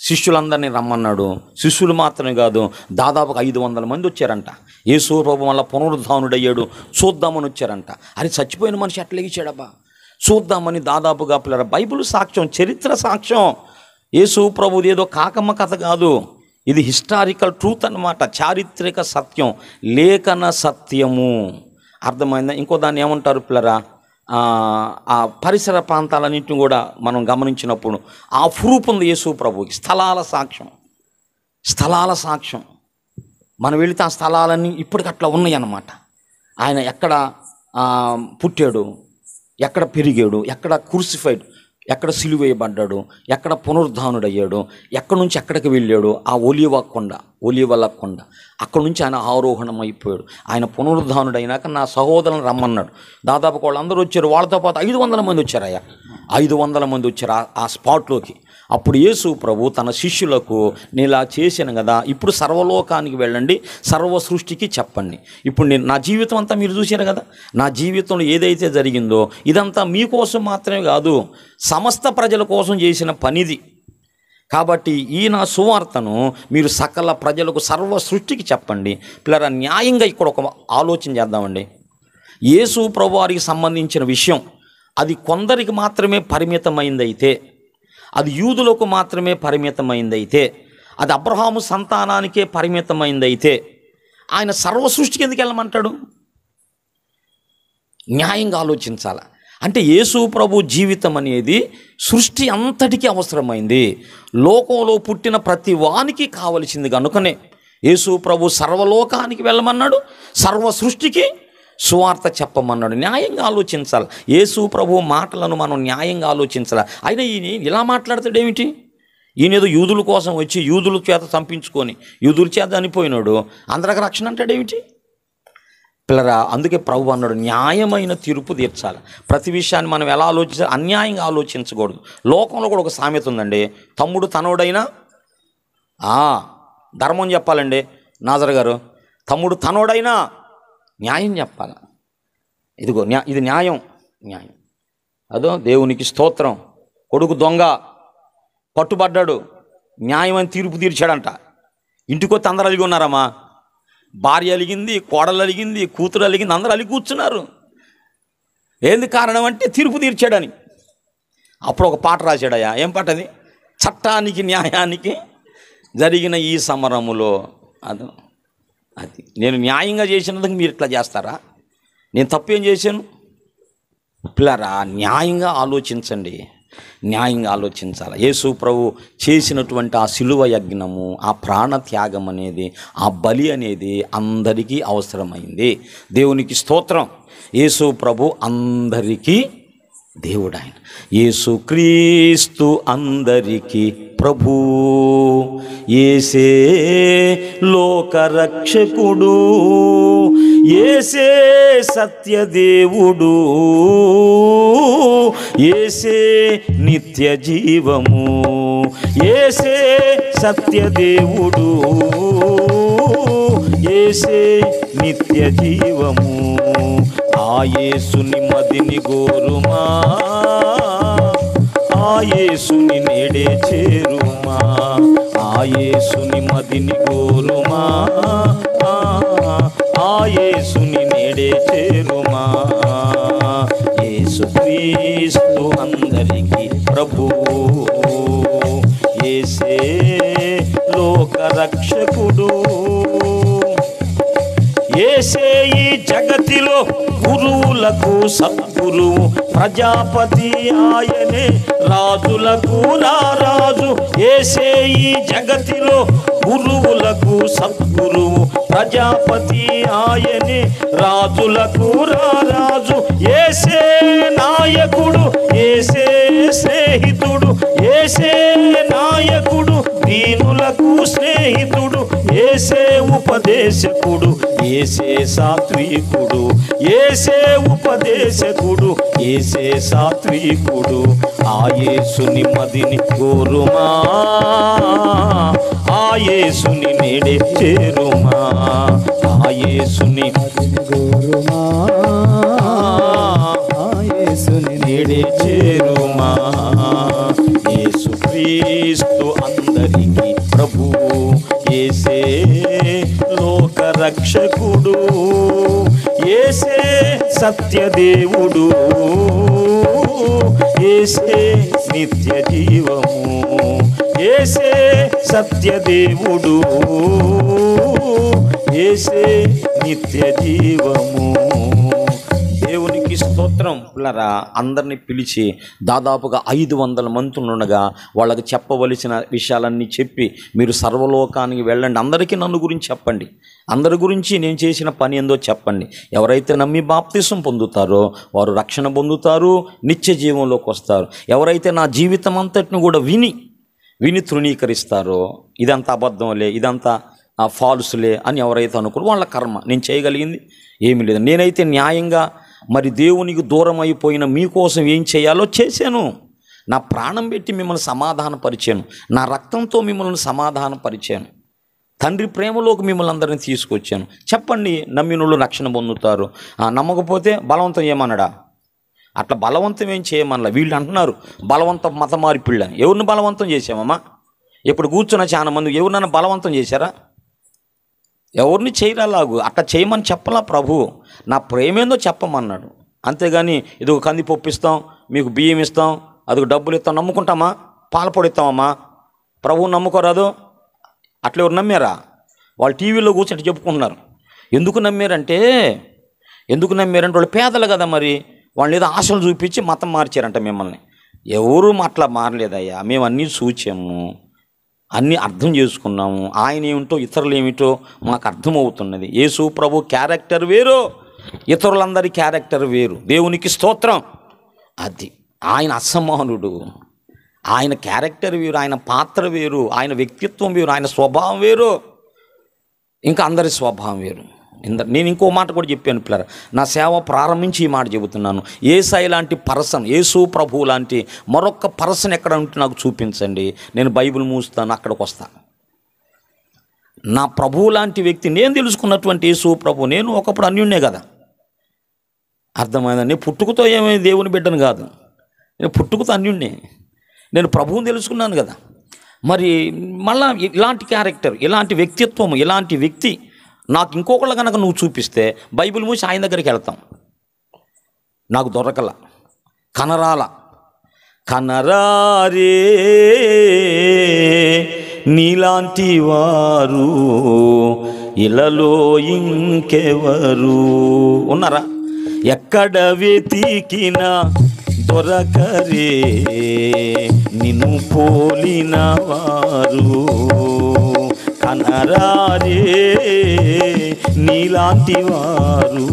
శిష్యులందరినీ రమ్మన్నాడు. శిష్యులు మాత్రమే కాదు, దాదాపుగా 500 మంది వచ్చారంట. యేసు ప్రభు వల్ల పునరుద్ధానుడయ్యాడు, చూద్దామని వచ్చారంట. అది చచ్చిపోయిన మనిషి ఎట్లా ఇచ్చాడబ్బా, చూద్దామని దాదాపుగా పిల్లల బైబిల్ సాక్ష్యం, చరిత్ర సాక్ష్యం. యేసు ప్రభుది ఏదో కాకమ్మ కథ కాదు, ఇది హిస్టారికల్ ట్రూత్ అన్నమాట, చారిత్రక సత్యం, లేఖన సత్యము. అర్థమైందా? ఇంకో దాన్ని ఏమంటారు పిల్లరా, ఆ పరిసర ప్రాంతాలన్నింటినీ కూడా మనం గమనించినప్పుడు ఆ ప్రూఫ్ ఉంది యేసు ప్రభుకి. స్థలాల సాక్ష్యం. మనం వెళితే ఆ స్థలాలన్నీ ఇప్పటికట్లా ఉన్నాయి అన్నమాట. ఆయన ఎక్కడ పుట్టాడు, ఎక్కడ పెరిగాడు, ఎక్కడ క్రూసిఫైడ్, ఎక్కడ సిలువేయబడ్డాడు, ఎక్కడ పునరుద్ధానుడయ్యాడు, ఎక్కడి నుంచి ఎక్కడికి వెళ్ళాడు, ఆ ఒలీవల కొండ, అక్కడి నుంచి ఆయన ఆరోహణం అయిపోయాడు. ఆయన పునరుద్ధానుడైనాక నా సహోదరులను రమ్మన్నాడు. దాదాపు వాళ్ళందరూ వచ్చారు. వాళ్ళతో పాటు 500 మంది వచ్చారయ్యా. 500 మంది వచ్చారు ఆ స్పాట్లోకి. అప్పుడు యేసు ప్రభు తన శిష్యులకు, నేను ఇలా చేశాను కదా, ఇప్పుడు సర్వలోకానికి వెళ్ళండి, సర్వ సృష్టికి చెప్పండి. ఇప్పుడు నా జీవితం అంతా మీరు చూశారు కదా, నా జీవితంలో ఏదైతే జరిగిందో ఇదంతా మీకోసం మాత్రమే కాదు, సమస్త ప్రజల కోసం చేసిన పనిది. కాబట్టి ఈ నా సువార్తను మీరు సకల ప్రజలకు, సర్వ సృష్టికి చెప్పండి. పిల్లరా, న్యాయంగా ఇక్కడ ఒక ఆలోచన చేద్దామండి. యేసు ప్రభువారికి సంబంధించిన విషయం అది కొందరికి మాత్రమే పరిమితమైందైతే, అది యూదులకు మాత్రమే పరిమితమైందైతే, అది అబ్రహాము సంతానానికే పరిమితమైందైతే ఆయన సర్వ సృష్టికి ఎందుకు వెళ్ళమంటాడు? న్యాయంగా ఆలోచించాలి. అంటే యేసు ప్రభు జీవితం అనేది సృష్టి అంతటికీ అవసరమైంది, లోకంలో పుట్టిన ప్రతి వానికి కావలసింది కనుకనే యేసు ప్రభు సర్వలోకానికి వెళ్ళమన్నాడు, సర్వ సృష్టికి సువార్త చెప్పమన్నాడు. న్యాయంగా ఆలోచించాలి. యేసు ప్రభు మాటలను మనం న్యాయంగా ఆలోచించాలి. అయినా ఈయన ఇలా మాట్లాడతాడు ఏమిటి? ఈయనేదో యూదుల కోసం వచ్చి యూదుల చేత చంపించుకొని యూదుల చేత చనిపోయినాడు, అందరికి రక్షణ అంటాడేమిటి? పిల్లరా, అందుకే ప్రభు అన్నాడు న్యాయమైన తీర్పు తీర్చాలి. ప్రతి విషయాన్ని మనం ఎలా ఆలోచించాలి? అన్యాయంగా ఆలోచించకూడదు. లోకంలో కూడా ఒక సామెత ఉందండి, తమ్ముడు తనోడైనా ధర్మం చెప్పాలండి. నాజర్ గారు, తమ్ముడు తనోడైనా న్యాయం చెప్పాలి. ఇదిగో ఇది న్యాయం. అదో దేవునికి స్తోత్రం. కొడుకు దొంగ పట్టుబడ్డాడు, న్యాయం అని తీర్పు తీర్చాడంట. ఇంటికొచ్చి అందరూ అలిగి ఉన్నారమ్మా. భార్య అలిగింది, కోడలు అలిగింది, కూతురు అలిగింది, అందరూ అలిగి కూర్చున్నారు. ఏంది కారణం అంటే తీర్పు తీర్చాడని. అప్పుడు ఒక పాట రాశాడయ్యా. ఏం పాట అది? చట్టానికి న్యాయానికి జరిగిన ఈ సమరములో అది నేను న్యాయంగా చేసినందుకు మీరు ఇట్లా చేస్తారా? నేను తప్పేం చేశాను? పిల్లరా, న్యాయంగా ఆలోచించండి, న్యాయంగా ఆలోచించాలి. యేసు ప్రభు చేసినటువంటి ఆ శిలువ యజ్ఞము, ఆ ప్రాణత్యాగం అనేది, ఆ బలి అనేది అందరికీ అవసరమైంది. దేవునికి స్తోత్రం. యేసు ప్రభు అందరికీ దేవుడు. ఆయన యేసుక్రీస్తు అందరికీ ప్రభు, యేసే లోకరక్షకుడు, యేసే సత్యదేవుడు, యేసే నిత్య జీవము, యేసే సత్యదేవుడు, యేసే నిత్య జీవము. ఆ యేసుని మదిని గోరుమా, ఆ యేసుని నేడే చేరుమా, ఆ యేసుని మదిని గోరుమా, ఆ యేసుని నేడే చేరుమా. యేసుక్రీస్తు అందరికీ ప్రభు, యేసే లోకరక్షకుడు, యేసే ఈ జగతిలో గురువులకు సద్గురువు, ప్రజాపతి ఆయనే రాజులకు రారాజు. యేసే ఈ జగతిలో గురువులకు సద్గురువు, ప్రజాపతి ఆయనే రాజులకు రారాజు. యేసే నాయకుడు, యేసే స్నేహితుడు, యేసే నాయకుడు దీనులకు స్నేహితుడు, యేసే ఉపదేశకుడు, యేసే సాత్వికుడు, యేసే ఉపదేశకుడు, యేసే సాత్వికుడు. ఆ యేసుని మదిని గోరుమా, ఆ యేసుని నేడే చేరుమా, ఆ యేసుని గోరుమా, ఆ యేసుని నేడే చేరుమా. యేసుక్రీస్తు అందరికీ ప్రభు, యేసే లోకరక్షకుడు, యేసే సత్యదేవుడు, యేసే నిత్య జీవము, యేసే సత్యదేవుడు, యేసే నిత్య జీవము. దేవునికి స్తోత్రం. పిల్లరా, అందరినీ పిలిచి దాదాపుగా 500 మంతులు ఉండగా వాళ్ళకి చెప్పవలసిన విషయాలన్నీ చెప్పి మీరు సర్వలోకానికి వెళ్ళండి, అందరికీ నన్ను గురించి చెప్పండి, అందరి గురించి నేను చేసిన పని ఏందో చెప్పండి. ఎవరైతే నమ్మి బాప్తిసం పొందుతారో వారు రక్షణ పొందుతారు, నిత్య జీవంలోకి వస్తారు. ఎవరైతే నా జీవితం అంతటిని కూడా విని తృణీకరిస్తారో, ఇదంతా అబద్ధంలే, ఇదంతా ఫాల్స్లే అని ఎవరైతే అనుకున్నారో వాళ్ళ కర్మ. నేను చేయగలిగింది ఏమీ లేదు. నేనైతే న్యాయంగా మరి దేవునికి దూరం అయిపోయిన మీకోసం ఏం చేయాలో చేశాను. నా ప్రాణం పెట్టి మిమ్మల్ని సమాధానపరిచాను, నా రక్తంతో మిమ్మల్ని సమాధానపరిచాను, తండ్రి ప్రేమలోకి మిమ్మల్ని అందరినీ తీసుకొచ్చాను. చెప్పండి, నమ్మినోళ్ళు రక్షణ పొందుతారు, నమ్మకపోతే బలవంతం చేయమన్నాడా? అట్లా బలవంతం ఏం చేయమనలా. వీళ్ళు అంటున్నారు బలవంతం మత మార్పిళ్ళని. ఎవరిని బలవంతం చేసామమ్మా? ఇప్పుడు కూర్చున్న చాలా మంది ఎవరినైనా బలవంతం చేశారా? ఎవరిని చేయరాలాగు. అట్లా చేయమని చెప్పలా ప్రభు. నా ప్రేమేందో చెప్పమన్నాడు. అంతేగాని ఇదిగో కందిపప్పు ఇస్తాం, మీకు బియ్యం ఇస్తాం, అదిగో డబ్బులు ఇస్తాం నమ్ముకుంటామా? పాల్పడిస్తామమ్మా, ప్రభువు నమ్ముకోరాదు. అట్లా ఎవరు నమ్మారా? వాళ్ళు టీవీలో కూర్చొని చెప్పుకుంటున్నారు. ఎందుకు నమ్మారంటే వాళ్ళు పేదలు కదా, మరి వాళ్ళు ఏదో ఆశలు చూపించి మతం మార్చారంట మిమ్మల్ని. ఎవరు అట్లా మారలేదయ్యా, మేము అన్నీ చూచాము, అన్నీ అర్థం చేసుకున్నాము. ఆయన ఏమిటో ఇతరులు ఏమిటో మాకు అర్థమవుతున్నది. యేసు ప్రభు క్యారెక్టర్ వేరు, ఇతరులందరి క్యారెక్టర్ వేరు. దేవునికి స్తోత్రం. అది ఆయన అసమానుడు, ఆయన క్యారెక్టర్ వేరు, ఆయన పాత్ర వేరు, ఆయన వ్యక్తిత్వం వేరు, ఆయన స్వభావం వేరు, ఇంకా అందరి స్వభావం వేరు. నేను ఇంకో మాట కూడా చెప్పాను పిల్లరా, నా సేవ ప్రారంభించి ఈ మాట చెబుతున్నాను. యేసయ్య లాంటి పర్సన్, యేసు ప్రభువు లాంటి మరొక పర్సన్ ఎక్కడ ఉంటే నాకు చూపించండి, నేను బైబిల్ మూస్తాను, అక్కడికి వస్తాను. నా ప్రభువు లాంటి వ్యక్తి, నేను తెలుసుకున్నటువంటి యేసు ప్రభు. నేను ఒకప్పుడు అన్యున్నే కదా, అర్థమైందా? నేను పుట్టుకతో ఏమీ దేవుని బిడ్డను కాదు, నేను పుట్టుకతో అన్యున్నే. నేను ప్రభువుని తెలుసుకున్నాను కదా. మరి మళ్ళా ఇలాంటి క్యారెక్టర్, ఇలాంటి వ్యక్తిత్వం, ఇలాంటి వ్యక్తి నాకు ఇంకొకళ్ళు కనుక నువ్వు చూపిస్తే బైబిల్ మూసి ఆయన దగ్గరికి వెళ్తాం. నాకు దొరకల, కనరారే నీలాంటి వారు ఇలలో ఇంకెవరు ఉన్నారా? ఎక్కడ వెతికినా దొరకరే నిన్ను పోలిన వారు, కనరారే నీలాంటి వారు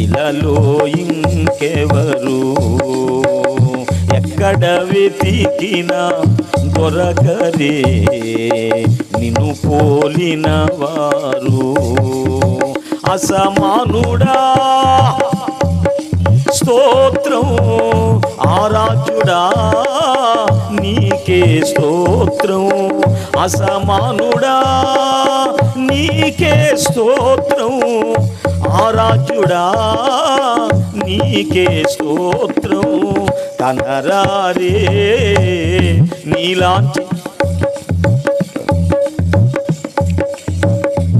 ఇలలో ఇంకెవరు. ఎక్కడ వెతికినా దొరకరే నిన్ను పోలిన వారు. అసమానుడా స్తోత్రం, ఆరాధ్యుడా నీకే స్తోత్రం. అసమానుడా నీకే స్తోత్రం, ఆరాధ్యుడా నీకే స్తోత్రం. కనరారే నీలాంటి.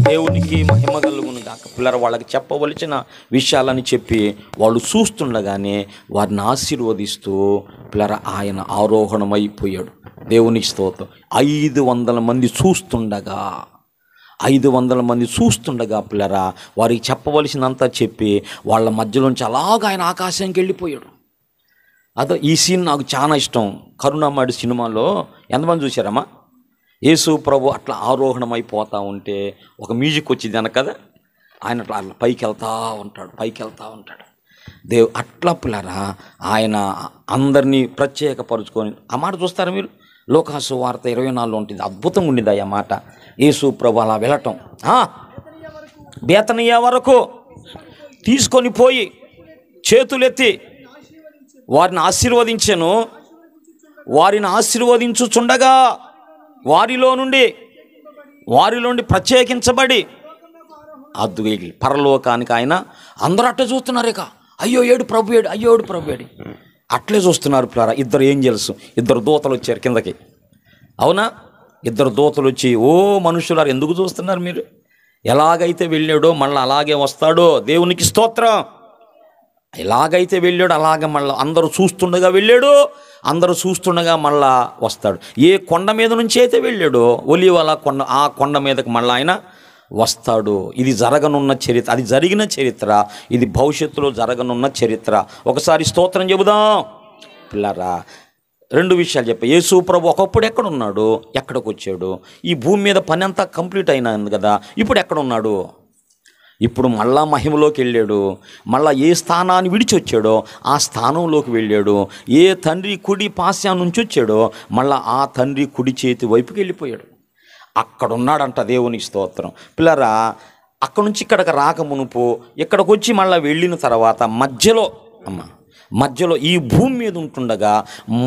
దేవునికి మహిమ కలుగును గాక. పిల్లలు వాళ్ళకి చెప్పవలసిన విషయాలని చెప్పి వాళ్ళు చూస్తుండగానే వారిని ఆశీర్వదిస్తూ పిల్లర ఆయన ఆరోహణమైపోయాడు. దేవునికి స్తోత్రం. 500 మంది చూస్తుండగా, 500 మంది చూస్తుండగా పిల్లరా వారికి చెప్పవలసినంత చెప్పి వాళ్ళ మధ్యలోంచి అలాగా ఆయన ఆకాశానికి వెళ్ళిపోయాడు. అదో ఈ సీన్ నాకు చాలా ఇష్టం. కరుణామయుడు సినిమాలో ఎంతమంది చూశారమ్మా? యేసు ప్రభు అట్లా ఆరోహణమైపోతూ ఉంటే ఒక మ్యూజిక్ వచ్చింది అన కదా, ఆయన అట్లా పైకి వెళ్తూ ఉంటాడు. అట్లా పిల్లరా ఆయన అందరినీ ప్రత్యేకపరుచుకొని. ఆ మాట చూస్తారా మీరు? లోకాసు వార్త 24లో ఉంటుంది. అద్భుతంగా ఉండింది ఆ మాట. యేసు ప్రభు అలా వెళ్ళటం, బేతనియా వరకు తీసుకొని పోయి చేతులెత్తి వారిని ఆశీర్వదించెను. వారిని ఆశీర్వదించుచుండగా వారిలో నుండి ప్రత్యేకించబడి అద్దుగేగి పరలోకానికి ఆయన. అందరూ అట్టే చూస్తున్నారు. ఇక అయ్యో ఏడు ప్రభు ఏడు. అట్లే చూస్తున్నారు పిల్లరా. 2 ఏంజెల్స్, 2 దూతలు వచ్చారు కిందకి. అవునా? 2 దూతలు వచ్చి, ఓ మనుషులారు ఎందుకు చూస్తున్నారు మీరు? ఎలాగైతే వెళ్ళాడో మళ్ళీ అలాగే వస్తాడో. దేవునికి స్తోత్రం. ఎలాగైతే వెళ్ళాడో అలాగే మళ్ళీ అందరూ చూస్తుండగా వెళ్ళాడు, అందరూ చూస్తుండగా మళ్ళా వస్తాడు. ఏ కొండ మీద నుంచి అయితే వెళ్ళాడో ఒలీవల కొండ, ఆ కొండ మీదకి మళ్ళీ ఆయన వస్తాడు. ఇది జరగనున్న చరిత్ర, అది జరిగిన చరిత్ర, ఇది భవిష్యత్తులో జరగనున్న చరిత్ర. ఒకసారి స్తోత్రం చెబుదాం పిల్లరా. 2 విషయాలు చెప్పా. యేసు ప్రభు ఒకప్పుడు ఎక్కడున్నాడు, ఎక్కడికి వచ్చాడు? ఈ భూమి మీద పని అంతా కంప్లీట్ అయినది కదా, ఇప్పుడు ఎక్కడున్నాడు? ఇప్పుడు మళ్ళా మహిమలోకి వెళ్ళాడు. మళ్ళా ఏ స్థానాన్ని విడిచి వచ్చాడో ఆ స్థానంలోకి వెళ్ళాడు. ఏ తండ్రి కుడి పాశ్యం నుంచి వచ్చాడో మళ్ళా ఆ తండ్రి కుడి చేతి వైపుకి వెళ్ళిపోయాడు. అక్కడున్నాడంట. దేవునికి స్తోత్రం. పిల్లరా అక్కడి నుంచి ఇక్కడికి రాక మునుపు ఇక్కడికి వచ్చి మళ్ళీ వెళ్ళిన తర్వాత మధ్యలో ఈ భూమి మీద ఉంటుండగా,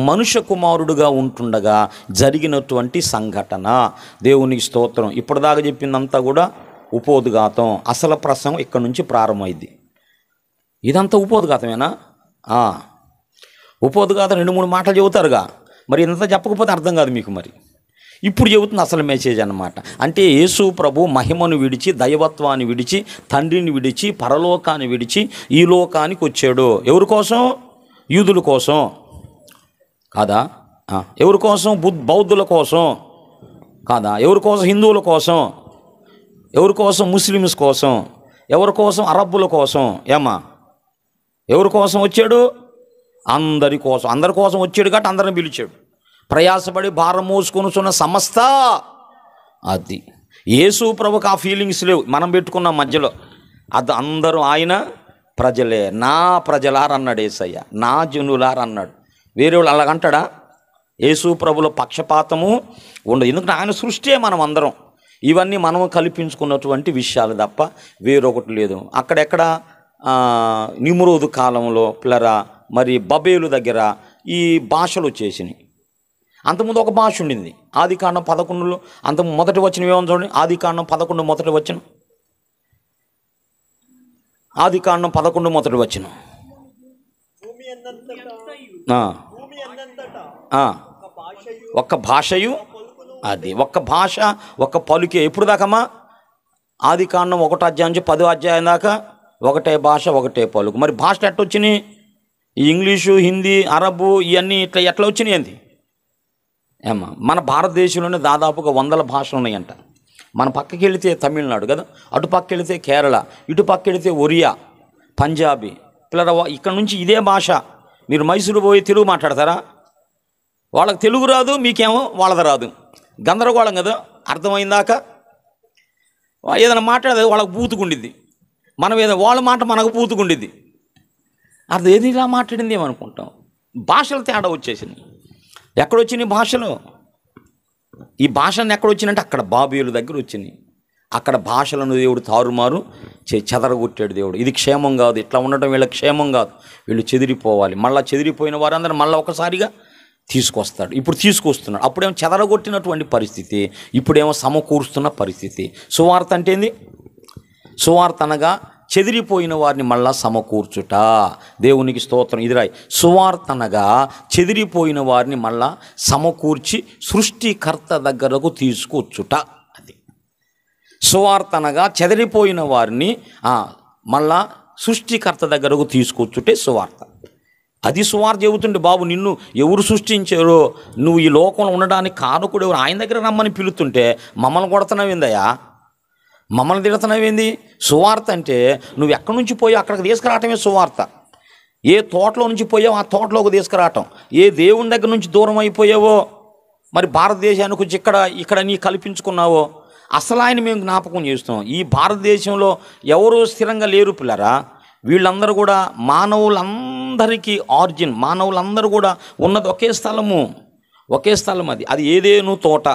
మనుష్య కుమారుడుగా ఉంటుండగా జరిగినటువంటి సంఘటన. దేవునికి స్తోత్రం. ఇప్పటిదాకా చెప్పిందంతా కూడా ఉపోద్ఘాతం. అసలు ప్రసంగం ఇక్కడ నుంచి ప్రారంభమైంది. ఇదంతా ఉపోద్ఘాతమేనా? ఉపోద్ఘాతం 2-3 మాటలు చెబుతారుగా, మరి ఇదంతా చెప్పకపోతే అర్థం కాదు మీకు. మరి ఇప్పుడు చెబుతుంది అసలు మెసేజ్ అన్నమాట. అంటే యేసు ప్రభు మహిమను విడిచి, దైవత్వాన్ని విడిచి, తండ్రిని విడిచి, పరలోకాన్ని విడిచి ఈ లోకానికి వచ్చాడు. ఎవరి కోసం? యూదుల కోసం కాదా? ఎవరి కోసం? బౌద్ధుల కోసం కాదా? ఎవరి కోసం? హిందువుల కోసం. ఎవరి కోసం? ముస్లిమ్స్ కోసం. ఎవరి కోసం? అరబ్బుల కోసం. ఏమా ఎవరి కోసం వచ్చాడు? అందరి కోసం. అందరి కోసం వచ్చాడు కాబట్టి అందరిని పిలిచాడు. ప్రయాసపడి భారం మోసుకొనుచున్న సమస్త, అది యేసు ప్రభుకు ఆ ఫీలింగ్స్ లేవు. మనం పెట్టుకున్న మధ్యలో అది అందరూ ఆయన ప్రజలే, నా ప్రజలారు అన్నాడు యేసయ్య, నా జనులారు అన్నాడు. వేరే వాళ్ళు అలాగంటాడా? యేసు ప్రభుల పక్షపాతము ఉండదు. ఎందుకంటే ఆయన సృష్టియే మనం అందరం. ఇవన్నీ మనం కల్పించుకున్నటువంటి విషయాలు తప్ప వేరొకటి లేదు. అక్కడెక్కడ నిమ్రోదు కాలంలో పిల్లరా మరి బబేలు దగ్గర ఈ భాషలు వచ్చేసినాయి. అంతకుముందు ఒక భాష ఉండింది. ఆదికాండం 11లో అంత మొదటి వచనం ఏమని చూడండి. ఆదికాండం 11 మొదటి వచనం. ఆదికాండం 11 మొదటి వచనం. ఒక్క భాషయు, అది ఒక్క భాష ఒక్క పలుకే. ఎప్పుడు దాకమ్మా? ఆదికాండం 1వ అధ్యాయం నుంచి 10వ అధ్యాయం దాకా ఒకటే భాష ఒకటే పలుకు. మరి భాషలు ఎట్లా వచ్చినాయి? ఇంగ్లీషు, హిందీ, అరబు ఇవన్నీ ఇట్లా ఎట్లా వచ్చినాయి? ఏంది ఏమా? మన భారతదేశంలోనే దాదాపుగా 100 భాషలు ఉన్నాయంట. మన పక్కకి వెళితే తమిళనాడు కదా, అటు పక్క వెళితే కేరళ, ఇటు పక్క వెళితే ఒరియా, పంజాబీ. పిల్లల ఇక్కడ నుంచి ఇదే భాష. మీరు మైసూరు పోయి తెలుగు మాట్లాడతారా? వాళ్ళకి తెలుగు రాదు, మీకేమో వాళ్ళది రాదు. గందరగోళం కదా. అర్థమైందాక ఏదైనా మాట్లాడేది వాళ్ళకి పూతుకుండిద్ది, మనం ఏదో వాళ్ళ మాట మనకు పూతుకుండిద్ది. అది ఏది ఇలా మాట్లాడింది ఏమనుకుంటాం. భాషలు తేడా వచ్చేసింది. ఎక్కడొచ్చినాయి భాషలు? ఈ భాషలను ఎక్కడొచ్చినంటే అక్కడ బాబేలు దగ్గర వచ్చినాయి. అక్కడ భాషలను దేవుడు తారుమారు చెదరగొట్టాడు దేవుడు. ఇది క్షేమం కాదు, ఇట్లా ఉండటం వీళ్ళ క్షేమం కాదు, వీళ్ళు చెదిరిపోవాలి. మళ్ళీ చెదిరిపోయిన వారందరూ మళ్ళీ ఒకసారిగా తీసుకొస్తాడు. ఇప్పుడు తీసుకొస్తున్నాడు. అప్పుడేమో చెదరగొట్టినటువంటి పరిస్థితి, ఇప్పుడేమో సమకూరుస్తున్న పరిస్థితి. సువార్త అంటే ఏంది? సువార్త అనగా చెదిరిపోయిన వారిని మళ్ళా సమకూర్చుట. దేవునికి స్తోత్రం. ఇది రాయి. సువార్త అనగా చెదిరిపోయిన వారిని మళ్ళా సమకూర్చి సృష్టికర్త దగ్గరకు తీసుకొచ్చుట. అది సువార్త అనగా చెదిరిపోయిన వారిని మళ్ళా సృష్టికర్త దగ్గరకు తీసుకొచ్చుటే సువార్త. అది సువార్త చెబుతుండే. బాబు నిన్ను ఎవరు సృష్టించారో, నువ్వు ఈ లోకంలో ఉండడానికి కారకుడు ఎవరు, ఆయన దగ్గర రమ్మని పిలుతుంటే మమ్మల్ని కొడుతున్నావేందయ్యా, మమ్మల్ని తిడుతున్నావేంది? సువార్త అంటే నువ్వు ఎక్కడి నుంచి పోయావు అక్కడికి తీసుకురావటమే సువార్త. ఏ తోటలో నుంచి పోయావో ఆ తోటలోకి తీసుకురావటం. ఏ దేవుని దగ్గర నుంచి దూరం అయిపోయావో, మరి భారతదేశానికి వచ్చి ఇక్కడ నీ కల్పించుకున్నావో అసలు ఆయన మేము జ్ఞాపకం చేస్తున్నాం. ఈ భారతదేశంలో ఎవరు స్థిరంగా లేరు పిల్లరా. వీళ్ళందరూ కూడా మానవులందరికీ ఆరిజిన్, మానవులందరూ కూడా ఉన్నది ఒకే స్థలము, ఒకే స్థలం. అది ఏదేను తోట,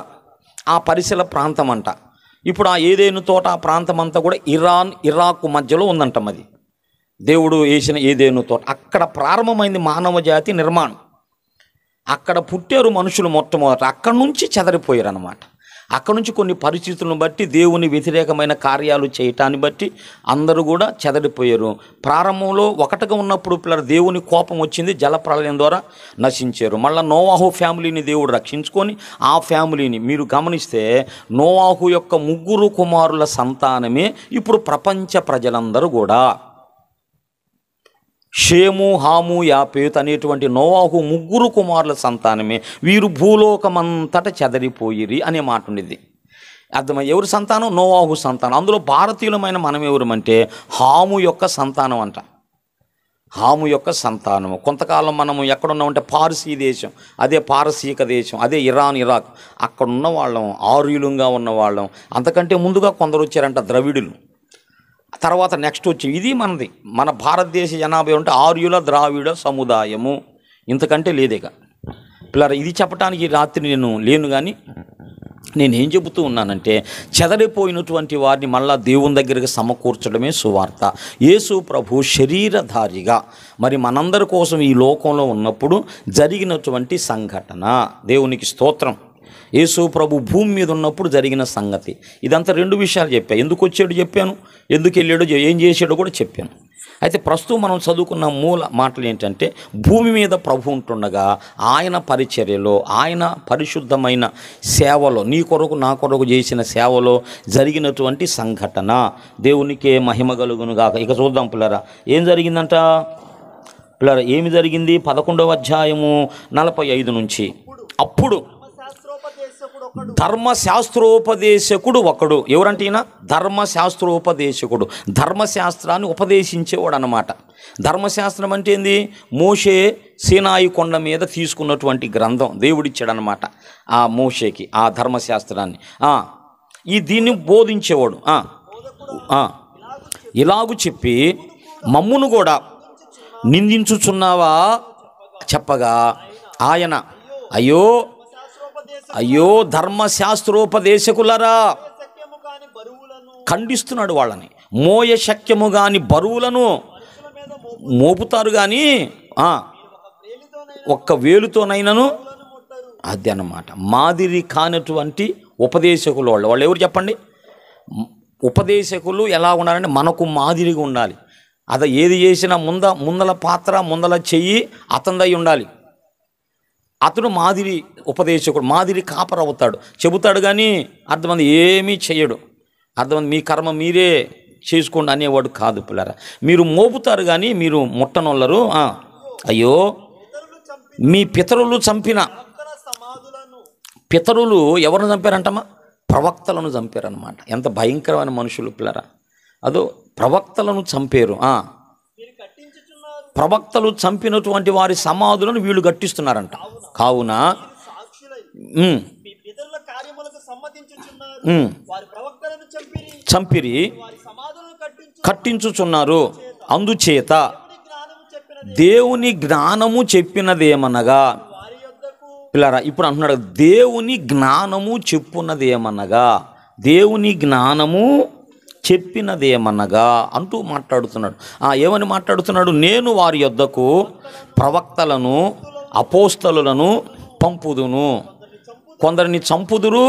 ఆ పరిసర ప్రాంతం అంట. ఇప్పుడు ఆ ఏదేను తోట ఆ ప్రాంతం అంతా కూడా ఇరాక్ మధ్యలో ఉందంటాం. అది దేవుడు వేసిన ఏదేను తోట. అక్కడ ప్రారంభమైంది మానవ జాతి నిర్మాణం. అక్కడ పుట్టారు మనుషులు మొట్టమొదట. అక్కడి నుంచి చెదరిపోయారు అన్నమాట. అక్కడి నుంచి కొన్ని పరిస్థితులను బట్టి దేవుని వ్యతిరేకమైన కార్యాలు చేయటాన్ని బట్టి అందరూ కూడా చెదరిపోయారు. ప్రారంభంలో ఒకటిగా ఉన్నప్పుడు పిల్లలు దేవుని కోపం వచ్చింది, జలప్రళయం ద్వారా నశించారు. మళ్ళీ నోవాహు ఫ్యామిలీని దేవుడు రక్షించుకొని ఆ ఫ్యామిలీని మీరు గమనిస్తే నోవాహు యొక్క 3 కుమారుల సంతానమే ఇప్పుడు ప్రపంచ ప్రజలందరూ కూడా. షేము, హాము, యాపేతు అనేటువంటి నోవాహు 3 కుమారుల సంతానమే. వీరు భూలోకమంతట చెదరిపోయిరి అనే మాట ఉండేది. అర్థమై ఎవరి సంతానం? నోవాహు సంతానం. అందులో భారతీయులమైన మనం ఎవరమంటే హాము యొక్క సంతానం అంట. హాము యొక్క సంతానము. కొంతకాలం మనము ఎక్కడున్నామంటే పారసీ దేశం, అదే పారసీక దేశం, అదే ఇరాన్, ఇరాక్. అక్కడ ఉన్న వాళ్ళం, ఆర్యులంగా ఉన్నవాళ్ళం. అంతకంటే ముందుగా కొందరు వచ్చారంట ద్రవిడులు. తర్వాత నెక్స్ట్ వచ్చి ఇది మనది. మన భారతదేశ జనాభా ఉంటే ఆర్యుల ద్రావిడ సముదాయము, ఇంతకంటే లేదేగా పిల్లరా. ఇది చెప్పడానికి రాత్రి నేను లేను, కానీ నేనేం చెబుతూ ఉన్నానంటే చెదరిపోయినటువంటి వారిని మళ్ళా దేవుని దగ్గరికి సమకూర్చడమే సువార్త. యేసు ప్రభు శరీరధారిగా మరి మనందరి కోసం ఈ లోకంలో ఉన్నప్పుడు జరిగినటువంటి సంఘటన. దేవునికి స్తోత్రం. యేసు ప్రభు భూమి మీద ఉన్నప్పుడు జరిగిన సంగతి ఇదంతా 2 విషయాలు చెప్పాను. ఎందుకు వచ్చాడో చెప్పాను, ఎందుకు వెళ్ళాడో, ఏం చేశాడో కూడా చెప్పాను. అయితే ప్రస్తుతం మనం చదువుకున్న మూల మాటలు ఏంటంటే భూమి మీద ప్రభు ఉంటుండగా ఆయన పరిచర్యలో, ఆయన పరిశుద్ధమైన సేవలో, నీ కొరకు నా కొరకు చేసిన సేవలో జరిగినటువంటి సంఘటన. దేవునికే మహిమ కలుగును గాక. ఇక చూద్దాం పిల్లరా ఏం జరిగిందంట. పిల్లరా ఏమి జరిగింది? 11వ అధ్యాయము 45 నుంచి అప్పుడు ధర్మశాస్త్రోపదేశకుడు ఒకడు. ఎవరంటే ఈయన ధర్మశాస్త్రోపదేశకుడు, ధర్మశాస్త్రాన్ని ఉపదేశించేవాడు అన్నమాట. ధర్మశాస్త్రం అంటే ఏంది? మోషే సీనాయి కొండ మీద తీసుకున్నటువంటి గ్రంథం దేవుడిచ్చాడనమాట ఆ మోషేకి, ఆ ధర్మశాస్త్రాన్ని. దీన్ని బోధించేవాడు. ఇలాగు చెప్పి మమ్మును కూడా నిందించుచున్నావా చెప్పగా ఆయన, అయ్యో ధర్మశాస్త్రోపదేశకులరా, ఖండిస్తున్నాడు వాళ్ళని. మోయ శక్యము గాని బరువులను మోపుతారు కానీ ఒక్క వేలుతోనైనను, అది అన్నమాట. మాదిరి కానటువంటి ఉపదేశకులు వాళ్ళు ఎవరు చెప్పండి? ఉపదేశకులు ఎలా ఉండాలంటే మనకు మాదిరిగా ఉండాలి. అది ఏది చేసినా ముందల పాత్ర ముందల చెయ్యి అతనిదై ఉండాలి. అతను మాదిరి ఉపదేశకుడు, మాదిరి కాపర్ అవుతాడు, చెబుతాడు కానీ అర్థమంది ఏమీ చెయ్యడు. అర్థమంది మీ కర్మ మీరే చేసుకోండి అనేవాడు కాదు పిల్లరా. మీరు మోపుతారు కానీ మీరు ముట్టనొల్లరు. అయ్యో మీ పితరులు చంపిన, పితరులు ఎవరిని చంపారంటమ్మా? ప్రవక్తలను చంపారనమాట. ఎంత భయంకరమైన మనుషులు పిల్లరా. అదో ప్రవక్తలను చంపారు. ప్రవక్తలు చంపినటువంటి వారి సమాధులను వీళ్ళు గట్టిస్తున్నారంట. కావున చంపిరి కట్టించుచున్నారు. అందుచేత దేవుని జ్ఞానము చెప్పినదేమనగా పిల్లరా, ఇప్పుడు అంటున్నాడు దేవుని జ్ఞానము చెప్పున్నదేమనగా, దేవుని జ్ఞానము చెప్పినదేమనగా అంటూ మాట్లాడుతున్నాడు. ఏమని మాట్లాడుతున్నాడు? నేను వారి యొద్దకు ప్రవక్తలను అపోస్తలులను పంపుదును, కొందరిని చంపుదురు.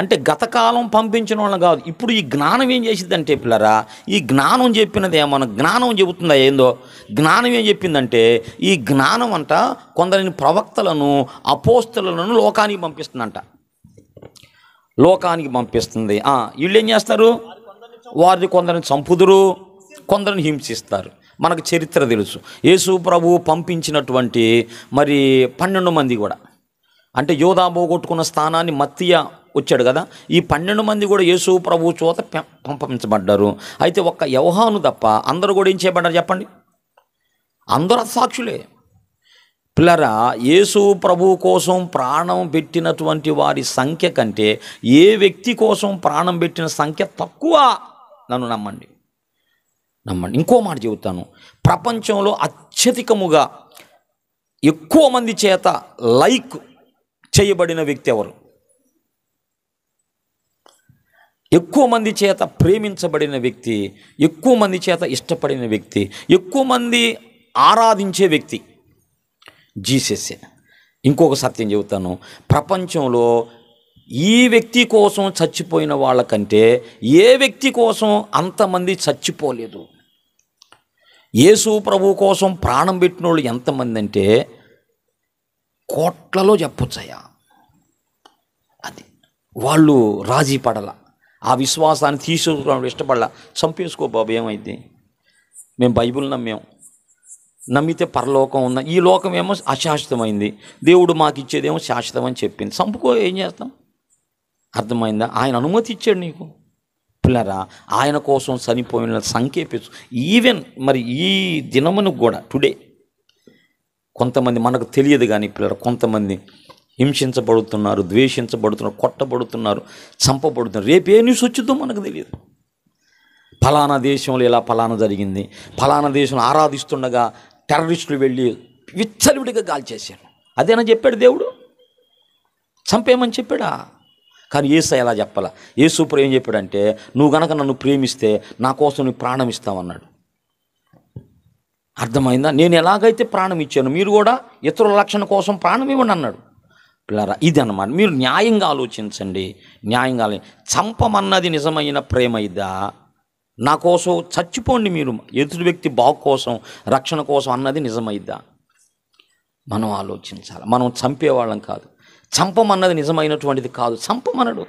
అంటే గతకాలం పంపించిన వాళ్ళని కాదు, ఇప్పుడు ఈ జ్ఞానం ఏం చేసిందంటే పిల్లరా, ఈ జ్ఞానం చెప్పినది ఏమన్నా జ్ఞానం చెబుతుందా? ఏందో జ్ఞానం ఏం చెప్పిందంటే, ఈ జ్ఞానం అంట కొందరిని ప్రవక్తలను అపోస్తలులను లోకానికి పంపిస్తుందంట, లోకానికి పంపిస్తుంది. వీళ్ళు ఏం చేస్తారు? వారిని కొందరిని చంపుదురు, కొందరిని హింసిస్తారు. మనకు చరిత్ర తెలుసు. యేసు ప్రభువు పంపించినటువంటి మరి 12 మంది కూడా, అంటే యోధా పోగొట్టుకున్న స్థానాన్ని మత్తీయ వచ్చాడు కదా, ఈ 12 మంది కూడా యేసు ప్రభువు చోత పంపించబడ్డారు. అయితే ఒక్క యోహాను తప్ప అందరూ కూడా ఏం చేయబడ్డారు చెప్పండి? అందరూ సాక్షులే పిల్లరా. యేసు ప్రభు కోసం ప్రాణం పెట్టినటువంటి వారి సంఖ్య కంటే ఏ వ్యక్తి కోసం ప్రాణం పెట్టిన సంఖ్య తక్కువ. నన్ను నమ్మండి. ఇంకో మాట చెబుతాను, ప్రపంచంలో అత్యధికముగా ఎక్కువ మంది చేత లైక్ చేయబడిన వ్యక్తి ఎవరు? ఎక్కువ మంది చేత ప్రేమించబడిన వ్యక్తి, ఎక్కువ మంది చేత ఇష్టపడిన వ్యక్తి, ఎక్కువ మంది ఆరాధించే వ్యక్తి జీసస్సే. ఇంకొక సత్యం చెబుతాను, ప్రపంచంలో ఈ వ్యక్తి కోసం చచ్చిపోయిన వాళ్ళకంటే ఏ వ్యక్తి కోసం అంతమంది చచ్చిపోలేదు. యేసు ప్రభు కోసం ప్రాణం పెట్టిన వాళ్ళు ఎంతమంది అంటే కోట్లలో చెప్పొచ్చయ్యా. అది వాళ్ళు రాజీ పడల, ఆ విశ్వాసాన్ని తీసుకోవడం ఇష్టపడాల. చంపేసుకో బాబు, ఏమైంది? మేము బైబిల్ నమ్మితే పరలోకం ఉన్న, ఈ లోకం ఏమో అశాశ్వతమైంది, దేవుడు మాకు ఇచ్చేదేమో శాశ్వతం అని చెప్పింది. చంపుకో, ఏం చేస్తాం? అర్థమైందా? ఆయన అనుమతి ఇచ్చాడు నీకు పిల్లరా. ఆయన కోసం చనిపోయిన సంఖ్య ఈవెన్ మరి ఈ దినమును కూడా టుడే కొంతమంది, మనకు తెలియదు కానీ పిల్లరా, కొంతమంది హింసించబడుతున్నారు, ద్వేషించబడుతున్నారు, కొట్టబడుతున్నారు, చంపబడుతున్నారు. రేపు ఏ న్యూస్ వచ్చిందో మనకు తెలియదు. ఫలానా దేశంలో ఇలా ఫలానా జరిగింది, ఫలానా దేశంలో ఆరాధిస్తుండగా టెర్రరిస్టులు వెళ్ళి విచ్చలవిడిగా గాల్చేశారు. అదేనా చెప్పాడు దేవుడు? చంపేయమని చెప్పాడా? కానీ యేసయ్య అలా చెప్పాల. యేసు ఏం చెప్పాడంటే, నువ్వు గనక నన్ను ప్రేమిస్తే నా కోసం నువ్వు ప్రాణం ఇస్తావన్నాడు. అర్థమైందా? నేను ఎలాగైతే ప్రాణం ఇచ్చాను మీరు కూడా ఇతరుల రక్షణ కోసం ప్రాణం ఇవ్వండి అన్నాడు. పిల్లరా, ఇది అన్నమాట. మీరు న్యాయంగా ఆలోచించండి. న్యాయంగా చంపమన్నది నిజమైన ప్రేమ ఇదా? నా కోసం చచ్చిపోండి మీరు ఎదుటి వ్యక్తి బాగు కోసం, రక్షణ కోసం అన్నది నిజమైద్దా? మనం ఆలోచించాలి. మనం చంపేవాళ్ళం కాదు. చంపమన్నది నిజమైనటువంటిది కాదు, చంపమనడు.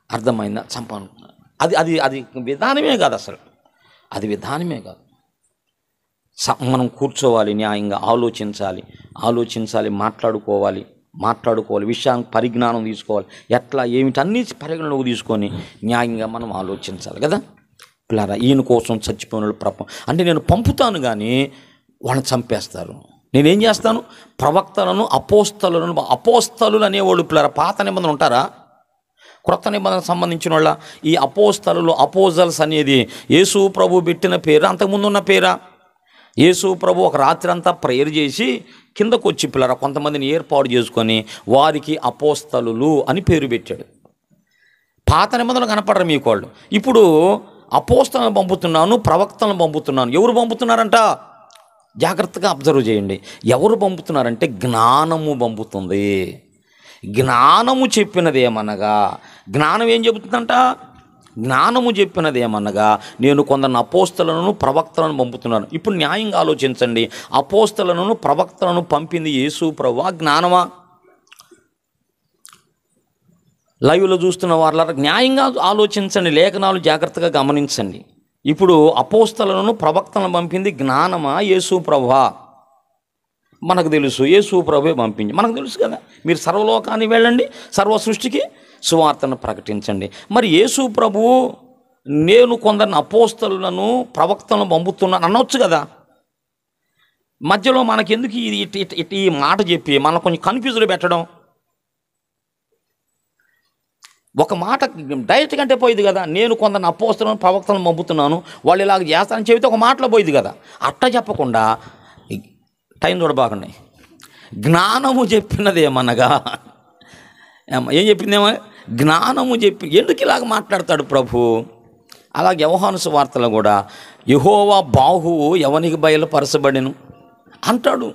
అర్థమైందా? చంపనుకున్నాడు. అది అది అది విధానమే కాదు, అసలు అది విధానమే కాదు. మనం కూర్చోవాలి, న్యాయంగా ఆలోచించాలి, మాట్లాడుకోవాలి. మాట్లాడుకోవాలి, విషయానికి పరిజ్ఞానం తీసుకోవాలి, ఎట్లా ఏమిటి అన్నీ పరిగణలోకి తీసుకొని న్యాయంగా మనం ఆలోచించాలి కదా. పిల్లరా, ఈయన కోసం చచ్చిపోయిన అంటే నేను పంపుతాను కానీ వాళ్ళని చంపేస్తారు. నేనేం చేస్తాను? ప్రవక్తలను, అపోస్తలులు అనేవాళ్ళు పిల్లరా పాత నిబంధన ఉంటారా? క్రొత్త నిబంధనకు సంబంధించిన వాళ్ళ ఈ అపోస్తలులు, అపోజల్స్ అనేది యేసు ప్రభు పెట్టిన పేరు, అంతకుముందు ఉన్న పేరా? యేసు ప్రభు ఒక రాత్రి అంతా ప్రేయర్ చేసి కిందకు వచ్చి పిల్లరా కొంతమందిని ఏర్పాటు చేసుకొని వారికి అపోస్తలులు అని పేరు పెట్టాడు. పాత నిబంధనలు కనపడరు మీకు వాళ్ళు. ఇప్పుడు అపోస్తలను పంపుతున్నాను, ప్రవక్తలను పంపుతున్నాను. ఎవరు పంపుతున్నారంట? జాగ్రత్తగా అబ్జర్వ్ చేయండి. ఎవరు పంపుతున్నారంటే జ్ఞానము పంపుతుంది. జ్ఞానము చెప్పినదేమనగా, జ్ఞానం ఏం చెబుతుందంట? జ్ఞానము చెప్పినదేమనగా నేను కొందరు అపోస్తలను, ప్రవక్తలను పంపుతున్నాను. ఇప్పుడు న్యాయంగా ఆలోచించండి, అపోస్తలను, ప్రవక్తలను పంపింది యేసు ప్రభువా, జ్ఞానమా? లైవ్లో చూస్తున్న వాళ్ళ న్యాయంగా ఆలోచించండి, లేఖనాలు జాగ్రత్తగా గమనించండి. ఇప్పుడు అపోస్తలను, ప్రవక్తలను పంపింది జ్ఞానమా, యేసు ప్రభువా? మనకు తెలుసు యేసు ప్రభువే పంపించి, మనకు తెలుసు కదా. మీరు సర్వలోకాన్ని వెళ్ళండి, సర్వ సృష్టికి సువార్తను ప్రకటించండి. మరి యేసు ప్రభువు నేను కొందరిని అపోస్తలులను, ప్రవక్తలను పంపుతున్నాను అనొచ్చు కదా. మధ్యలో మనకెందుకు ఈ మాట చెప్పి మనం కొంచెం కన్ఫ్యూజ్లో పెట్టడం? ఒక మాట డైరెక్ట్ కంటే పోయింది కదా. నేను కొందరిని అపోస్తలను, ప్రవక్తలను పంపుతున్నాను, వాళ్ళు ఇలాగ చేస్తానని చెబితే ఒక మాటలో పోయింది కదా. అట్లా చెప్పకుండా టైం చూడబాకండి. జ్ఞానము చెప్పినదేమనగా, ఏం చెప్పిందేమో జ్ఞానము చెప్పి, ఎందుకు ఇలాగ మాట్లాడతాడు ప్రభు? అలాగే యోహాను సువార్తలో కూడా యెహోవా బాహువు ఎవనికి బయలుపరచబడెను అంటాడు.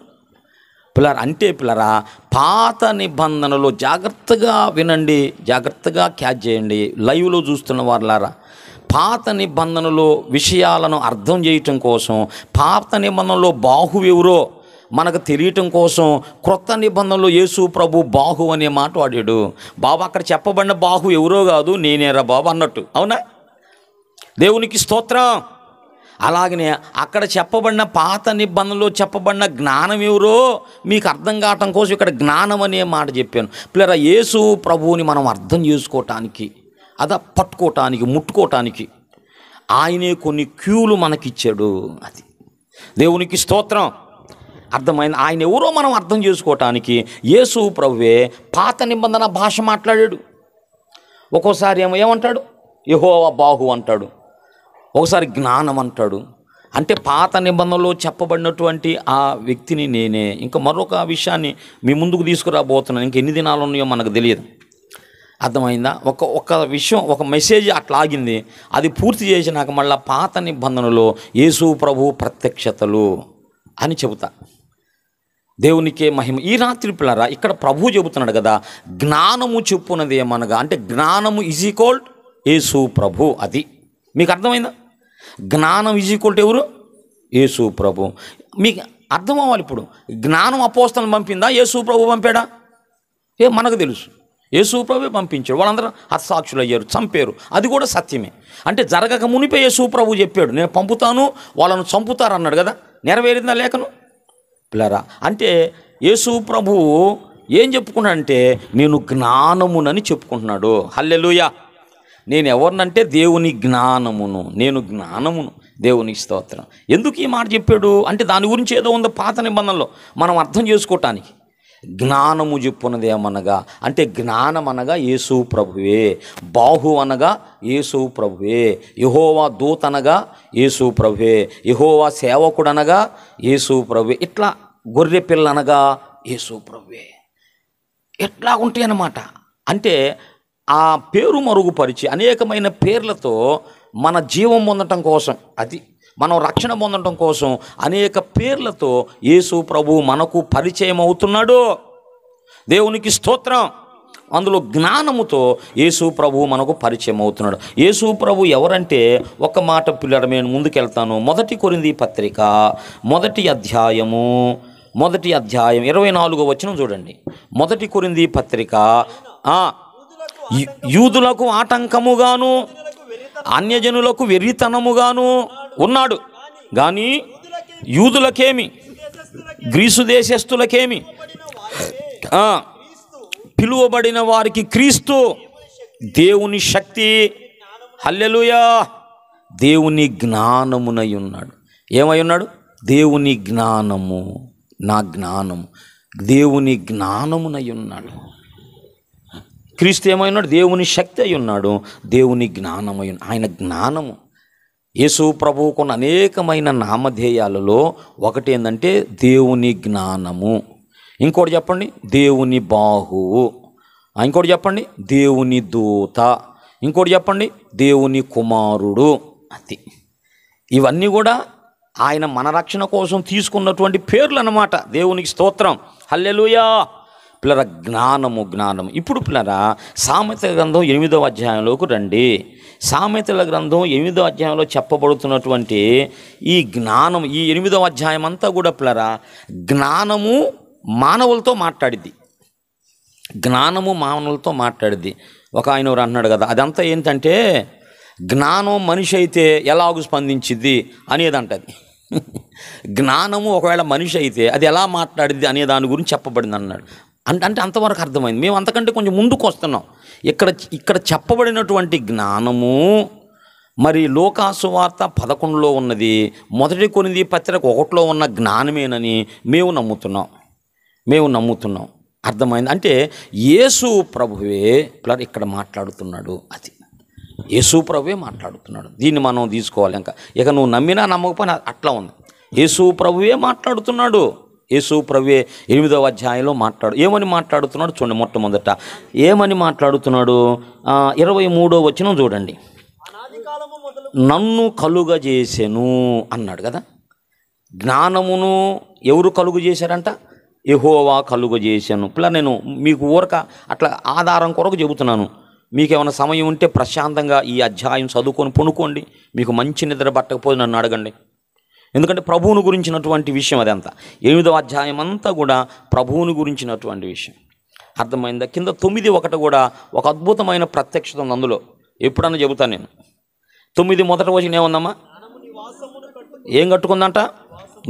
పిల్లరా, అంటే పిల్లరా పాత నిబంధనలో జాగ్రత్తగా వినండి, జాగ్రత్తగా క్యాచ్ చేయండి. లైవ్లో చూస్తున్న వారులారా, పాత నిబంధనలో విషయాలను అర్థం చేయటం కోసం, పాత నిబంధనలో బాహు ఎవరో మనకు తెలియటం కోసం క్రొత్త నిబంధనలో యేసు ప్రభు బాహు అనే మాట వాడాడు. బాబు అక్కడ చెప్పబడిన బాహు ఎవరో కాదు, నేనేరా బాబు అన్నట్టు. అవునా? దేవునికి స్తోత్రం. అలాగనే అక్కడ చెప్పబడిన పాత నిబంధనలో చెప్పబడిన జ్ఞానం ఎవరో మీకు అర్థం కావటం కోసం ఇక్కడ జ్ఞానం అనే మాట చెప్పాను. పిల్లరా, యేసు ప్రభువుని మనం అర్థం చేసుకోవటానికి, పట్టుకోవటానికి, ముట్టుకోవటానికి ఆయనే కొన్ని క్యూలు మనకిచ్చాడు. అది దేవునికి స్తోత్రం. అర్థమైంది? ఆయన ఎవరో మనం అర్థం చేసుకోవటానికి యేసు ప్రభువే పాత నిబంధన భాష మాట్లాడాడు. ఒక్కోసారి ఏమంటాడు? యెహోవా బాహు అంటాడు, ఒకసారి జ్ఞానం అంటాడు. అంటే పాత నిబంధనలో చెప్పబడినటువంటి ఆ వ్యక్తిని నేనే. ఇంకా మరొక విషయాన్ని మీ ముందుకు తీసుకురాబోతున్నాను. ఇంక ఎన్ని దినాలు ఉన్నాయో మనకు తెలియదు. అర్థమైందా? ఒక విషయం, ఒక మెసేజ్ అట్లా ఆగింది. అది పూర్తి చేసినాక మళ్ళీ పాత నిబంధనలో యేసు ప్రభు ప్రత్యక్షతలు అని చెబుతా. దేవునికే మహిమ. ఈ రాత్రి పిల్లరా ఇక్కడ ప్రభు చెబుతున్నాడు కదా, జ్ఞానము చెప్పున్నది ఏమనగా, అంటే జ్ఞానము ఈజ్ ఈక్వల్ యేసు ప్రభు. అది మీకు అర్థమైందా? జ్ఞానం ఈజ్ ఈక్వల్ ఎవరు? యేసు ప్రభు. మీకు అర్థం అవ్వాలి. ఇప్పుడు జ్ఞానం అపోస్తలను పంపిందా, యేసు ప్రభు పంపాడా? మనకు తెలుసు యేసు ప్రభువే పంపించాడు. వాళ్ళందరూ హతసాక్షులు అయ్యారు, చంపారు. అది కూడా సత్యమే. అంటే జరగక మునిపే యేసు ప్రభు చెప్పాడు, నేను పంపుతాను, వాళ్ళను చంపుతారు అన్నాడు కదా. నెరవేరిందా లేఖను పిల్లరా? అంటే యేసు ప్రభువు ఏం చెప్పుకున్నాడంటే నేను జ్ఞానమునని చెప్పుకుంటున్నాడు. హల్లెలూయా. నేను ఎవరినంటే దేవుని జ్ఞానమును, నేను జ్ఞానమును. దేవునికి స్తోత్రం. ఎందుకు ఈ మాట చెప్పాడు అంటే దాని గురించి ఏదో ఉందో పాత నిబంధనలో మనం అర్థం చేసుకోవటానికి. జ్ఞానము చెప్పున్నది ఏమనగా, అంటే జ్ఞానం అనగా యేసు ప్రభువే, బాహు అనగా యేసు ప్రభువే, యెహోవా దూత అనగా యేసు ప్రభువే, యెహోవా సేవకుడు అనగా యేసు ప్రభువే, ఇట్లా గొర్రె పిల్ల అనగా యేసు ప్రభువే. ఎట్లా ఉంటాయి అన్నమాట. అంటే ఆ పేరు మరుగుపరిచి అనేకమైన పేర్లతో మన జీవం పొందటం కోసం, అది మనం రక్షణ పొందటం కోసం అనేక పేర్లతో యేసు ప్రభు మనకు పరిచయం అవుతున్నాడు. దేవునికి స్తోత్రం. అందులో జ్ఞానముతో యేసు ప్రభు మనకు పరిచయం అవుతున్నాడు. యేసు ప్రభు ఎవరంటే ఒక మాట పిల్లడ నేను ముందుకెళ్తాను. 1 కొరింథీ పత్రిక 1వ అధ్యాయం 24వ వచనం చూడండి. 1 కొరింథీ పత్రిక, యూదులకు ఆటంకముగాను అన్యజనులకు వెర్రితనముగాను ఉన్నాడు కానీ యూదులకేమి గ్రీసు దేశస్థులకేమి పిలువబడిన వారికి క్రీస్తు దేవుని శక్తి. హల్లెలూయా. దేవుని జ్ఞానమునై ఉన్నాడు. ఏమై ఉన్నాడు? దేవుని జ్ఞానము. నా జ్ఞానము దేవుని జ్ఞానమునై ఉన్నాడు. క్రీస్తు ఏమై ఉన్నాడు? దేవుని శక్తి అయి ఉన్నాడు, దేవుని జ్ఞానమై ఉన్నాడు. ఆయన జ్ఞానము. యేసు ప్రభువుకున్న అనేకమైన నామధేయాలలో ఒకటి ఏంటంటే దేవుని జ్ఞానము. ఇంకోటి చెప్పండి, దేవుని బాహువు. ఇంకోటి చెప్పండి, దేవుని దూత. ఇంకోటి చెప్పండి, దేవుని కుమారుడు. అది ఇవన్నీ కూడా ఆయన మన రక్షణ కోసం తీసుకున్నటువంటి పేర్లు అన్నమాట. దేవునికి స్తోత్రం. హల్లెలూయా. పిల్లరా, జ్ఞానము జ్ఞానము. ఇప్పుడు పిల్లరా, సామెతల గ్రంథం 8వ అధ్యాయంలోకి రండి. సామెతల గ్రంథం 8వ అధ్యాయంలో చెప్పబడుతున్నటువంటి ఈ జ్ఞానం, ఈ 8వ అధ్యాయం అంతా కూడా పిల్లరా, జ్ఞానము మానవులతో మాట్లాడిద్ది. జ్ఞానము మానవులతో మాట్లాడిద్ది. ఒక ఆయన ఎవరు అన్నాడు కదా, అదంతా ఏంటంటే జ్ఞానం మనిషి అయితే ఎలాగూ స్పందించిద్ది అనేదంటది. జ్ఞానము ఒకవేళ మనిషి అయితే అది ఎలా మాట్లాడిద్ది అనే దాని గురించి చెప్పబడింది అన్నాడు. అంటే అంతవరకు అర్థమైంది. మేము అంతకంటే కొంచెం ముందుకు వస్తున్నాం. ఇక్కడ చెప్పబడినటువంటి జ్ఞానము మరి లోకాసు వార్త 11లో ఉన్నది, 1 కొరింథీ పత్రిక 1లో ఉన్న జ్ఞానమేనని మేము నమ్ముతున్నాం. అర్థమైంది. అంటే యేసు ప్రభువే ఇక్కడ మాట్లాడుతున్నాడు. అది యేసు ప్రభువే మాట్లాడుతున్నాడు. దీన్ని మనం తీసుకోవాలి. ఇక నువ్వు నమ్మినా నమ్మకపోయినా అట్లా ఉంది. యేసు ప్రభువే మాట్లాడుతున్నాడు. యేసు ప్రభువే 8వ అధ్యాయంలో ఏమని మాట్లాడుతున్నాడు చూడండి. మొట్టమొదట ఏమని మాట్లాడుతున్నాడు? 23వ వచనం చూడండి. నన్ను కలుగజేసెను అన్నాడు కదా. జ్ఞానమును ఎవరు కలుగు చేశారంట? యెహోవా కలుగజేశాను. పిల్ల నేను మీకు ఊరక అట్లా ఆధారం కొరకు చెబుతున్నాను. మీకు ఏమైనా సమయం ఉంటే ప్రశాంతంగా ఈ అధ్యాయం చదువుకొని పనుకోండి. మీకు మంచి నిద్ర పట్టకపోతే నన్ను అడగండి. ఎందుకంటే ప్రభువుని గురించినటువంటి విషయం అదంతా. 8వ అధ్యాయం అంతా కూడా ప్రభువుని గురించినటువంటి విషయం. అర్థమైందా? కింద 9:1 కూడా ఒక అద్భుతమైన ప్రత్యక్షత ఉంది అందులో. ఎప్పుడన్నా చెబుతాను నేను. 9 మొదటి వచనం ఏముందమ్మా? ఏం కట్టుకుందంట?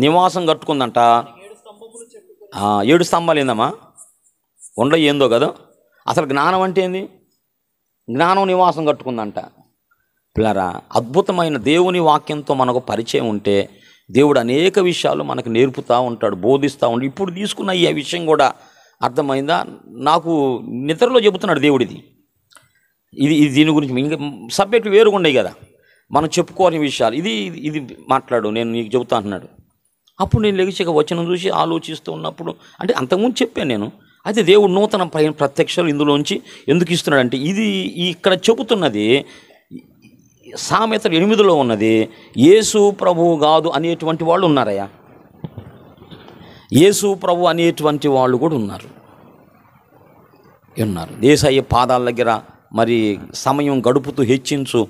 నివాసం కట్టుకుందంట. 7 స్తంభాలు ఏందమ్మా? ఏందో కదా. అసలు జ్ఞానం అంటే ఏంది? జ్ఞానం నివాసం కట్టుకుందంట. పిల్లరా, అద్భుతమైన దేవుని వాక్యంతో మనకు పరిచయం ఉంటే దేవుడు అనేక విషయాలు మనకు నేర్పుతూ ఉంటాడు, బోధిస్తూ ఉంటాడు. ఇప్పుడు తీసుకున్న ఈ విషయం కూడా అర్థమైందా? నాకు నిద్రలో చెబుతున్నాడు దేవుడిది. ఇది దీని గురించి ఇంకా సబ్జెక్టు వేరుగా ఉన్నాయి కదా, మనం చెప్పుకోని విషయాలు. ఇది మాట్లాడు, నేను నీకు చెబుతా అంటున్నాడు. అప్పుడు నేను లెగిసిక వచనం చూసి ఆలోచిస్తూ ఉన్నప్పుడు, అంటే అంతకుముందు చెప్పాను నేను, అయితే దేవుడు నూతన ప్రత్యక్షాలు ఇందులోంచి ఎందుకు ఇస్తున్నాడంటే ఇది ఇక్కడ చెబుతున్నది సామెతలు 8లో ఉన్నది. యేసు ప్రభువు కాదు అనేటువంటి వాళ్ళు ఉన్నారయ్యా. యేసు ప్రభు అనేటువంటి వాళ్ళు కూడా ఉన్నారు. యేసయ్య పాదాల దగ్గర మరి సమయం గడుపుతూ హెచ్చించు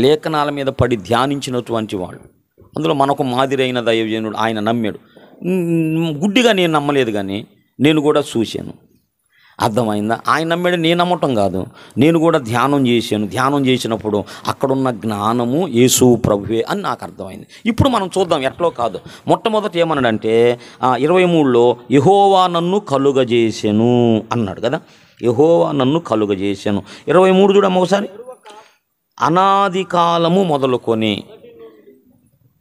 లేఖనాల మీద పడి ధ్యానించినటువంటి వాళ్ళు. అందులో మనకు మాదిరైన దైవజనుడు ఆయన నమ్మాడు. గుడ్డిగా నేను నమ్మలేదు, కానీ నేను కూడా చూశాను. అర్థమైందా? ఆయన నమ్మాడు, నేను నమ్మటం కాదు, నేను కూడా ధ్యానం చేశాను. ధ్యానం చేసినప్పుడు అక్కడున్న జ్ఞానము యేసు ప్రభువే అని నాకు అర్థమైంది. ఇప్పుడు మనం చూద్దాం, ఎట్లో కాదు. మొట్టమొదట ఏమన్నాడంటే 23లో యెహోవా నన్ను కలుగజేసెను అన్నాడు కదా. యెహోవా నన్ను కలుగజేసెను. 23 చూడమ్మ ఒకసారి. అనాది కాలము మొదలుకొని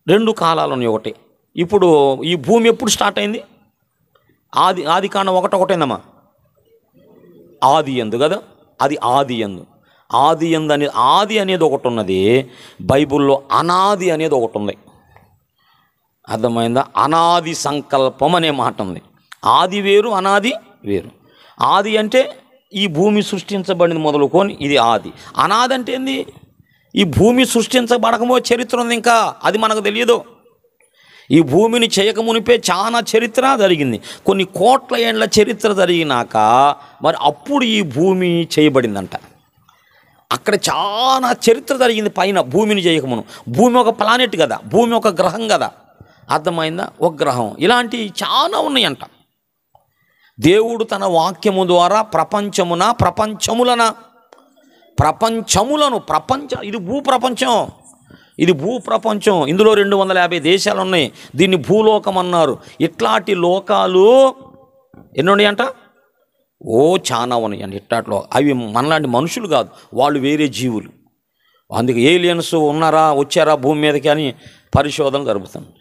2 కాలాలు ఉన్నాయి. ఒకటి ఇప్పుడు ఈ భూమి ఎప్పుడు స్టార్ట్ అయింది? ఆది కాండం 1:1 ఆది యందు కదా. అది ఆది యందు. ఆది అనేది ఒకటి ఉన్నది బైబిల్లో. అనాది అనేది ఒకటి ఉంది. అర్థమైందా? అనాది సంకల్పం అనే మాట ఉంది. ఆది వేరు, అనాది వేరు. ఆది అంటే ఈ భూమి సృష్టించబడింది మొదలుకొని ఇది ఆది. అనాది అంటే ఏంది? ఈ భూమి సృష్టించబడకమో చరిత్ర ఉంది ఇంకా, అది మనకు తెలియదు. ఈ భూమిని చేయకమునిపే చాలా చరిత్ర జరిగింది. కొన్ని కోట్ల ఏండ్ల చరిత్ర జరిగినాక మరి అప్పుడు ఈ భూమి చేయబడిందంట. అక్కడ చాలా చరిత్ర జరిగింది పైన భూమిని చేయకమును. భూమి ఒక ప్లానెట్ కదా, భూమి ఒక గ్రహం కదా. అర్థమైందా? ఒక గ్రహం. ఇలాంటివి చాలా ఉన్నాయంట. దేవుడు తన వాక్యము ద్వారా ప్రపంచములను ఇది భూప్రపంచం. ఇది భూప్రపంచం. ఇందులో 250 దేశాలు ఉన్నాయి. దీన్ని భూలోకం అన్నారు. ఇట్లాంటి లోకాలు ఎన్ని ఉన్నాయంట? ఓ చాలా ఉన్నాయండి ఇట్టాట్లో. అవి మనలాంటి మనుషులు కాదు, వాళ్ళు వేరే జీవులు. అందుకే ఏలియన్స్ ఉన్నారా, వచ్చారా భూమి మీదకి అని పరిశోధన జరుపుతుంది.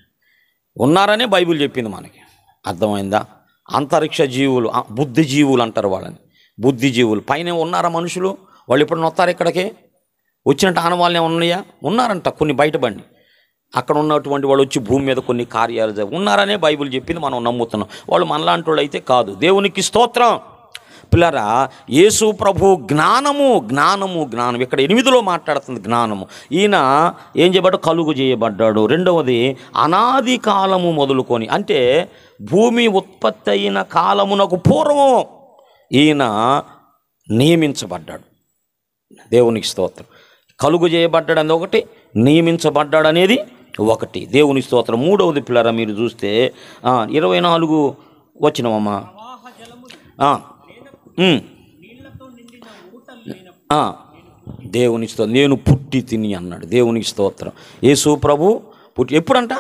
ఉన్నారనే బైబిల్ చెప్పింది మనకి. అర్థమైందా? అంతరిక్ష జీవులు, బుద్ధిజీవులు అంటారు వాళ్ళని, బుద్ధిజీవులు. పైన ఉన్నారా మనుషులు? వాళ్ళు ఎప్పుడైనా వస్తారు ఇక్కడికి? వచ్చినట్టు ఆనవాళ్ళే ఉన్నాయా? ఉన్నారంట కొన్ని బయటపడి. అక్కడ ఉన్నటువంటి వాళ్ళు వచ్చి భూమి మీద కొన్ని కార్యాలు ఉన్నారనే బైబిల్ చెప్పింది, మనం నమ్ముతున్నాం. వాళ్ళు మనలాంటి వాళ్ళు అయితే కాదు. దేవునికి స్తోత్రం. పిల్లరా, యేసు ప్రభు జ్ఞానము జ్ఞానము జ్ఞానం ఇక్కడ 8లో మాట్లాడుతుంది. జ్ఞానము ఈయన ఏం చేయబడ్డాడు? కలుగు చేయబడ్డాడు. రెండవది అనాది కాలము మొదలుకొని, అంటే భూమి ఉత్పత్తి అయిన కాలమునకు పూర్వం ఈయన నియమించబడ్డాడు. దేవునికి స్తోత్రం. కలుగు చేయబడ్డాడు అనేది ఒకటి, నియమించబడ్డాడు అనేది ఒకటి. దేవుని స్తోత్రం. మూడవది పిల్లరా మీరు చూస్తే 24 వచ్చినవమ్మా. దేవుని స్తోత్రం. నేను పుట్టి తిని అన్నాడు. దేవునికి స్తోత్రం. యేసు ప్రభు పుట్టి ఎప్పుడంట?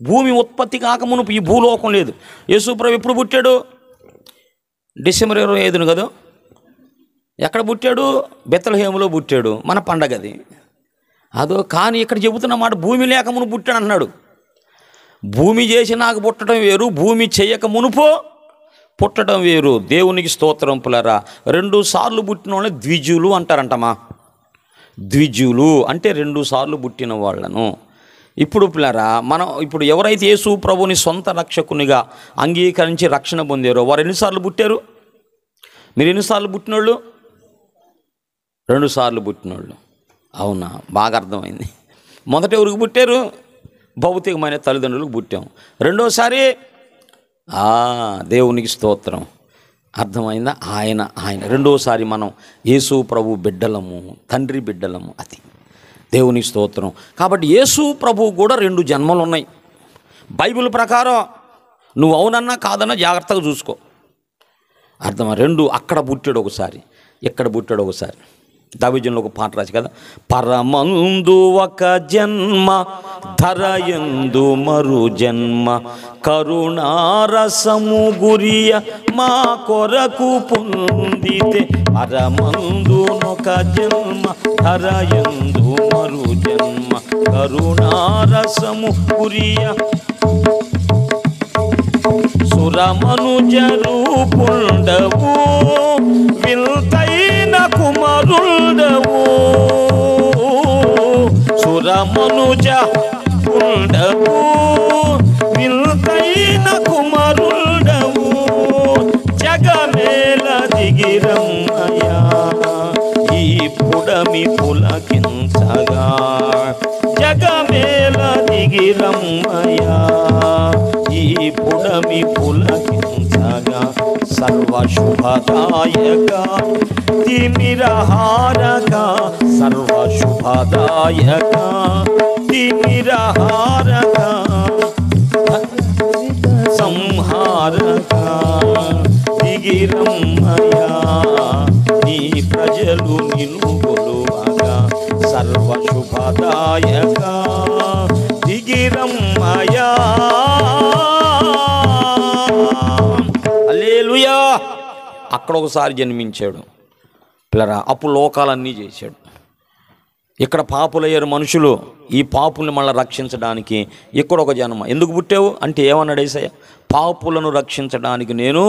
భూమి ఉత్పత్తి కాకమునుపు ఈ భూలోకం లేదు. యేసు ప్రభు ఎప్పుడు పుట్టాడు? డిసెంబర్ 25 కదా. ఎక్కడ పుట్టాడు? బెత్లెహేములో పుట్టాడు. మన పండగది అదో. కానీ ఇక్కడ చెబుతున్న మాట భూమి లేకమును పుట్టాడు అన్నాడు. భూమి చేసి నాకు పుట్టడం వేరు, భూమి చేయక మునుపు పుట్టడం వేరు. దేవునికి స్తోత్రం పులరా. 2 సార్లు పుట్టిన వాళ్ళని ద్విజులు అంటారంటమా. ద్విజులు అంటే 2 సార్లు పుట్టిన వాళ్ళను. ఇప్పుడు పిల్లరా, మనం ఇప్పుడు ఎవరైతే యేసు ప్రభుని సొంత రక్షకునిగా అంగీకరించి రక్షణ పొందారో వారు ఎన్నిసార్లు పుట్టారు? మీరు ఎన్నిసార్లు పుట్టినోళ్ళు? 2 సార్లు పుట్టినోళ్ళు. అవునా? బాగా అర్థమైంది. మొదట ఎవరికి పుట్టారు? భౌతికమైన తల్లిదండ్రులకు పుట్టాం. రెండోసారి దేవునికి స్తోత్రం. అర్థమైందా? ఆయన రెండోసారి మనం యేసు ప్రభు బిడ్డలము, తండ్రి బిడ్డలము. అది దేవునికి స్తోత్రం. కాబట్టి యేసు ప్రభు కూడా 2 జన్మలు ఉన్నాయి బైబిల్ ప్రకారం. నువ్వు అవునన్నా కాదన్నా జాగ్రత్తగా చూసుకో. అర్థమా? 2 అక్కడ పుట్టాడు ఒకసారి, ఇక్కడ పుట్టాడు ఒకసారి. దావీదులో ఒక పాట రాసి కదా, పరమందు ఒక జన్మ, ధరయందు మరు జన్మ, కరుణారసము గురియ మా కొరకు పొందితే. పరమందు ఒక జన్మ, ధరయందు మరు జన్మ, కరుణారసము గురియ సురమనుజరు పుండవు, విల్తైన కుమారుండవు. సురమనుజ పుండవు, విల్తైన కుమారుండవు. జగమేల దిగిరమ్మయా ఈ పుడమి పులకించగా. జగమేల దిగిరమ్మయా ఈ పుడమి పులకించగా. సర్వశుభదాయక తిమిరహారక, సర్వశుభదాయక తిమిరహారక, సంహారక దిగిరమ్మయా నీ ప్రజలు నిన్ను కొలువగా. సర్వశుభదాయక దిగిరమ్మయా. హల్లెలూయా. అక్కడ ఒకసారి జన్మించాడు పిల్లరా. అప్పుడు లోకాలన్నీ చేశాడు. ఇక్కడ పాపులయ్యారు మనుషులు. ఈ పాపుల్ని మళ్ళీ రక్షించడానికి ఇక్కడ ఒక జన్మ. ఎందుకు పుట్టావు అంటే ఏమన్నాడు యేసయ్య? పాపులను రక్షించడానికి నేను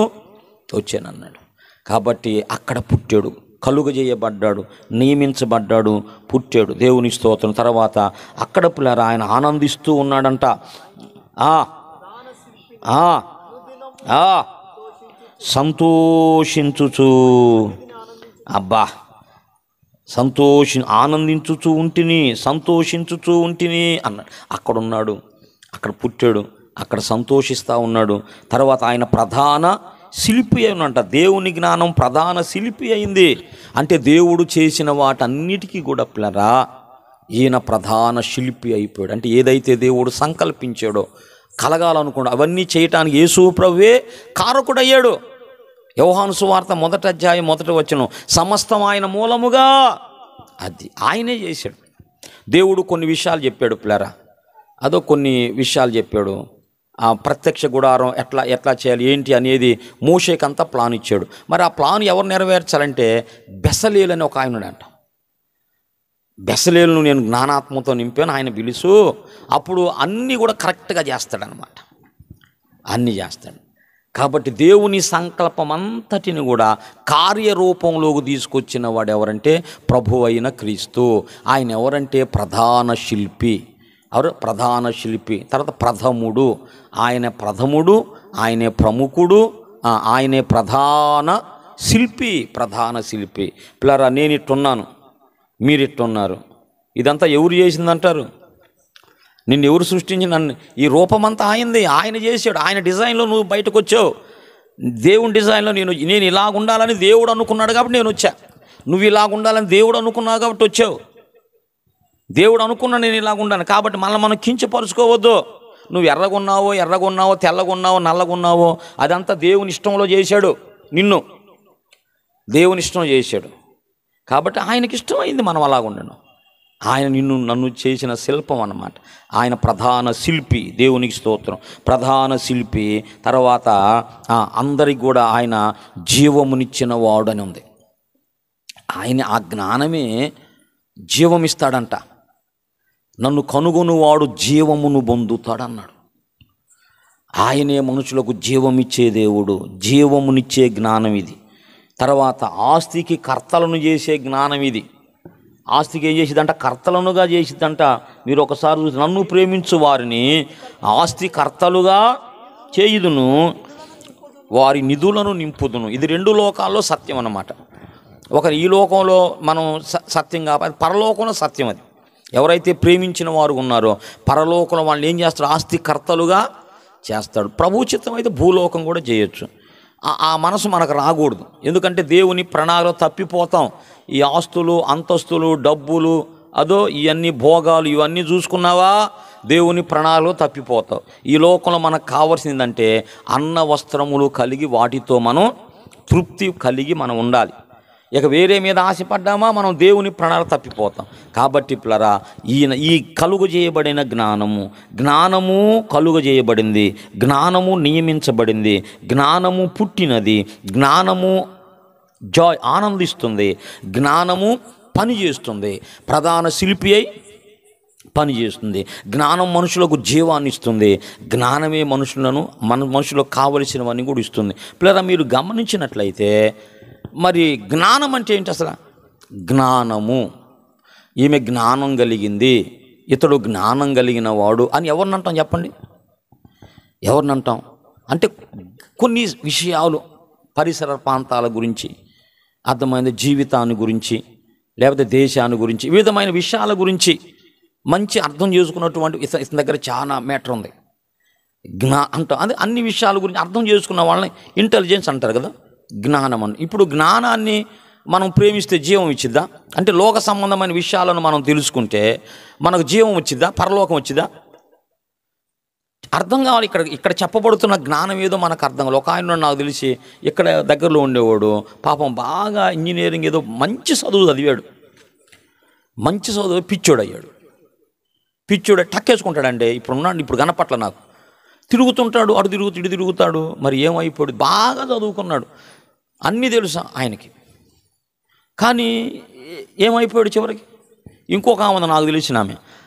వచ్చానన్నాడు. కాబట్టి అక్కడ పుట్టాడు, కలుగు చేయబడ్డాడు, నియమించబడ్డాడు, పుట్టాడు. దేవుని స్తోత్రం. తర్వాత అక్కడ పిల్లరా ఆయన ఆనందిస్తూ ఉన్నాడంట. సంతోషించుచు, అబ్బా ఆనందించుచూ ఉంటిని, సంతోషించుచూ ఉంటిని అన్నాడు. అక్కడున్నాడు, అక్కడ పుట్టాడు, అక్కడ సంతోషిస్తూ ఉన్నాడు. తర్వాత ఆయన ప్రధాన శిల్పి అయినంట. దేవుని జ్ఞానం ప్రధాన శిల్పి అయింది. అంటే దేవుడు చేసిన వాటన్నిటికీ కూడా పిల్లరా ఈయన ప్రధాన శిల్పి అయిపోయాడు. అంటే ఏదైతే దేవుడు సంకల్పించాడో కలగాలనుకోండి అవన్నీ చేయటానికి యేసు ప్రభువే కారకుడయ్యాడు. యోహాను సువార్త 1వ అధ్యాయం 1వ వచనం, సమస్తం ఆయన మూలముగా, అది ఆయనే చేశాడు. దేవుడు కొన్ని విషయాలు చెప్పాడు పిల్లరా, కొన్ని విషయాలు చెప్పాడు. ప్రత్యక్ష గుడారం ఎట్లా ఎట్లా చేయాలి ఏంటి అనేది మోషేకంతా ప్లాన్ ఇచ్చాడు. మరి ఆ ప్లాన్ ఎవరు నెరవేర్చాలంటే బెసలేలు అని ఒక ఆయన ఉన్నాడంట. బెసలేలును నేను జ్ఞానాత్మతో నింపాను, ఆయన పిలుసు, అప్పుడు అన్నీ కూడా కరెక్ట్గా చేస్తాడనమాట, అన్నీ చేస్తాడు. కాబట్టి దేవుని సంకల్పం అంతటిని కూడా కార్యరూపంలోకి తీసుకొచ్చిన వాడు ఎవరంటే ప్రభు అయిన క్రీస్తు. ఆయన ఎవరంటే ప్రధాన శిల్పి. ఎవరు? ప్రధాన శిల్పి. తర్వాత ప్రథముడు. ఆయన ప్రథముడు, ఆయనే ప్రముఖుడు, ఆయనే ప్రధాన శిల్పి. ప్రధాన శిల్పి. పిల్లరా, నేను ఇట్టున్నాను, మీరు ఇట్టున్నారు, ఇదంతా ఎవరు చేసిందంటారు? నిన్ను ఎవరు సృష్టించి నన్ను? ఈ రూపమంతా ఆయనది, ఆయన చేశాడు. ఆయన డిజైన్లో నువ్వు బయటకు వచ్చావు. దేవుని డిజైన్లో నేను ఇలాగ ఉండాలని దేవుడు అనుకున్నాడు కాబట్టి నేను వచ్చా. నువ్వు ఇలాగ ఉండాలని దేవుడు అనుకున్నావు కాబట్టి వచ్చావు. దేవుడు అనుకున్నా నేను ఇలాగ ఉండాను కాబట్టి మనం కించపరుచుకోవద్దు. నువ్వు ఎర్రగున్నావో తెల్లగున్నావో నల్లగున్నావో అదంతా దేవుని ఇష్టంలో చేశాడు. నిన్ను దేవుని ఇష్టం చేశాడు కాబట్టి ఆయనకి ఇష్టమైంది మనం అలాగ ఉండను. ఆయన నన్ను చేసిన శిల్పం అన్నమాట. ఆయన ప్రధాన శిల్పి. దేవునికి స్తోత్రం. ప్రధాన శిల్పి. తర్వాత అందరికి కూడా ఆయన జీవమునిచ్చిన వాడు అని ఉంది. ఆయన ఆ జ్ఞానమే జీవమిస్తాడంట. నన్ను కనుగొనువాడు జీవమును పొందుతాడన్నాడు. ఆయనే మనుషులకు జీవమిచ్చే దేవుడు, జీవమునిచ్చే జ్ఞానం ఇది. తర్వాత ఆస్తికి కర్తలను చేసే జ్ఞానం ఇది. ఆస్తికి ఏం చేసిద్దంట? కర్తలనుగా చేసిద్దంట. మీరు ఒకసారి చూసి, నన్ను ప్రేమించు వారిని ఆస్తి కర్తలుగా చేయుదును, వారి నిధులను నింపుదును. ఇది రెండు లోకాల్లో సత్యం అన్నమాట. ఈ లోకంలో మనం సత్యం కాబట్టి పరలోకంలో సత్యం అది. ఎవరైతే ప్రేమించిన వారు ఉన్నారో పరలోకంలో వాళ్ళు ఏం చేస్తారు? ఆస్తి కర్తలుగా చేస్తాడు. ప్రభు చిత్తం అయితే భూలోకం కూడా చేయొచ్చు. ఆ మనసు మనకు రాకూడదు. ఎందుకంటే దేవుని ప్రణాళికలో తప్పిపోతాం. ఈ ఆస్తులు, అంతస్తులు, డబ్బులు, ఇవన్నీ భోగాలు ఇవన్నీ చూసుకున్నావా దేవుని ప్రణాళికలో తప్పిపోతావు. ఈ లోకంలో మనకు కావాల్సిందంటే అన్న వస్త్రములు కలిగి వాటితో మనం తృప్తి కలిగి మనం ఉండాలి. ఇక వేరే మీద ఆశపడ్డామా మనం దేవుని ప్రణాళిక తప్పిపోతాం. కాబట్టి పిల్లరా, ఈ కలుగు చేయబడిన జ్ఞానము కలుగు చేయబడింది, జ్ఞానము నియమించబడింది, జ్ఞానము పుట్టినది, జ్ఞానము ఆనందిస్తుంది, జ్ఞానము పనిచేస్తుంది. ప్రధాన శిల్పి అయి పనిచేస్తుంది. జ్ఞానం మనుషులకు జీవాన్ని ఇస్తుంది. జ్ఞానమే మనుషులకు కావలసినవన్నీ కూడా ఇస్తుంది. పిల్లరా, మీరు గమనించినట్లయితే మరి జ్ఞానం అంటే ఏంటి అసలు? జ్ఞానము, ఈమె జ్ఞానం కలిగింది, ఇతడు జ్ఞానం కలిగిన వాడు అని ఎవరినంటాం చెప్పండి? ఎవరినంటాం అంటే కొన్ని విషయాలు, పరిసర ప్రాంతాల గురించి, అర్థమైన జీవితాన్ని గురించి, లేకపోతే దేశాన్ని గురించి, వివిధమైన విషయాల గురించి మంచి అర్థం చేసుకున్నటువంటి ఇతని దగ్గర చాలా మ్యాటర్ ఉంది. అది అన్ని విషయాల గురించి అర్థం చేసుకున్న వాళ్ళని ఇంటెలిజెన్స్ అంటారు కదా, జ్ఞానం అని. ఇప్పుడు జ్ఞానాన్ని మనం ప్రేమిస్తే జీవం ఇచ్చిద్దా? అంటే లోక సంబంధమైన విషయాలను మనం తెలుసుకుంటే మనకు జీవం వచ్చిద్దా? పరలోకం వచ్చిద్దా? అర్థం కావాలి. ఇక్కడ చెప్పబడుతున్న జ్ఞానం ఏదో మనకు అర్థం కావాలి. ఒక ఆయన నాకు తెలిసి ఇక్కడ దగ్గరలో ఉండేవాడు, పాపం బాగా ఇంజనీరింగ్ ఏదో మంచి చదువు చదివాడు, మంచి చదువు, పిచ్చోడు అయ్యాడు. పిచ్చోడు టక్కేసుకుంటాడంటే ఇప్పుడు కనపట్ల నాకు తిరుగుతుంటాడు, అటు ఇటు తిరుగుతాడు. మరి ఏమైపోయాడు? బాగా చదువుకున్నాడు, అన్నీ తెలుసా ఆయనకి, కానీ ఏమైపోయాడు చివరికి? ఇంకొక ఆమె నాకు తెలిసిన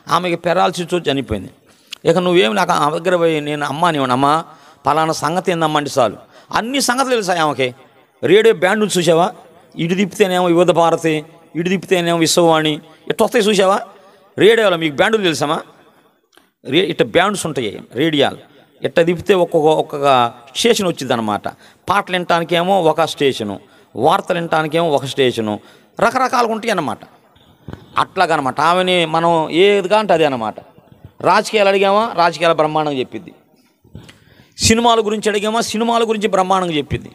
ఆమెకి పెరాలసిస్ వచ్చి చనిపోయింది. ఇక నువ్వేమి నాకు ఆ దగ్గర పోయి నేను అమ్మా పలానా సంగతి ఏందమ్మా అంటే చాలు అన్ని సంగతులు తెలుసా ఆమెకి. రేడియో బ్యాండ్లు చూసావా? ఇటు తిప్పితేనేమో వివిధ భారతి, ఇటు తిప్పితేనేమో విశ్వవాణి, ఇట్లా వస్తాయి చూసావా? రేడియోలో మీకు బ్యాండ్లు తెలుసామా? ఇట్లా బ్యాండ్స్ ఉంటాయి, రేడియోలు ఇట్లా తిప్పితే ఒక్కొక్క స్టేషన్ వచ్చింది అనమాట. పాటలు వినటానికేమో ఒక స్టేషను, వార్తలు వినటానికేమో ఒక స్టేషను, రకరకాలుగా ఉంటాయి అన్నమాట. అట్లాగనమాట. ఆమెని మనం ఏదిగా అంటే అదే అనమాట. రాజకీయాలు అడిగామా, రాజకీయాల బ్రహ్మాండంగా చెప్పిద్ది. సినిమాల గురించి అడిగామా, సినిమాల గురించి బ్రహ్మాండంగా చెప్పిద్ది.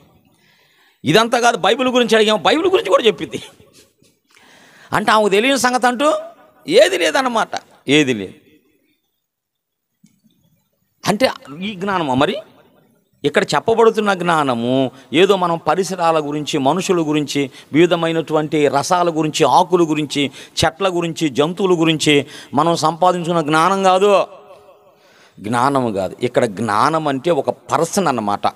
ఇదంతా కాదు, బైబిల్ గురించి అడిగామా, బైబిల్ గురించి కూడా చెప్పిద్ది. అంటే ఆమెకు తెలియని సంగతి అంటూ ఏది లేదన్నమాట, ఏది లేదు. అంటే ఈ జ్ఞానమా? మరి ఇక్కడ చెప్పబడుతున్న జ్ఞానము ఏదో మనం పరిసరాల గురించి, మనుషుల గురించి, వివిధమైనటువంటి రసాల గురించి, ఆకుల గురించి, చెట్ల గురించి, జంతువుల గురించి మనం సంపాదించుకున్న జ్ఞానం కాదు. జ్ఞానము కాదు. ఇక్కడ జ్ఞానం అంటే ఒక పర్సన్ అన్నమాట.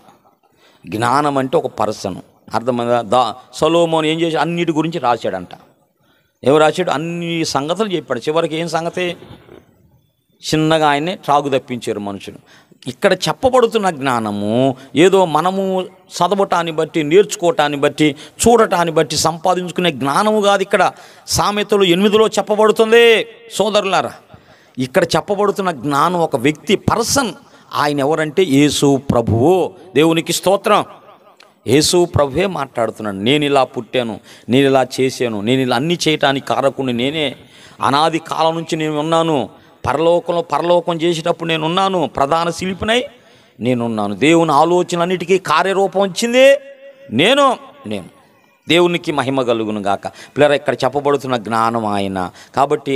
జ్ఞానం అంటే ఒక పర్సన్. అర్థమైందా? సొలొమోను ఏం చేసి అన్నిటి గురించి రాశాడంట. ఏం రాశాడు? అన్ని సంగతులు చెప్పాడు. చివరికి ఏం సంగతి? చిన్నగా ఆయన్ని ట్రాగు తప్పించారు మనుషులు. ఇక్కడ చెప్పబడుతున్న జ్ఞానము ఏదో మనము చదవటాన్ని బట్టి, నేర్చుకోవటాన్ని బట్టి, చూడటాన్ని బట్టి సంపాదించుకునే జ్ఞానము కాదు. ఇక్కడ సామెతలు 8లో చెప్పబడుతుంది సోదరులారా. ఇక్కడ చెప్పబడుతున్న జ్ఞానం ఒక వ్యక్తి, పర్సన్. ఆయన ఎవరంటే యేసు ప్రభువు. దేవునికి స్తోత్రం. యేసు ప్రభువే మాట్లాడుతున్నాడు. నేను ఇలా పుట్టాను, నేను ఇలా చేశాను, నేను ఇలా అన్నీ చేయటానికి కారకుని నేనే. అనాది కాలం నుంచి నేను ఉన్నాను. పరలోకం చేసేటప్పుడు నేనున్నాను. ప్రధాన శిల్పినై నేనున్నాను. దేవుని ఆలోచనలన్నిటికీ కార్యరూపం వచ్చింది నేను. దేవునికి మహిమ కలుగును గాక. పిల్లరా, ఇక్కడ చెప్పబడుతున్న జ్ఞానం ఆయన. కాబట్టి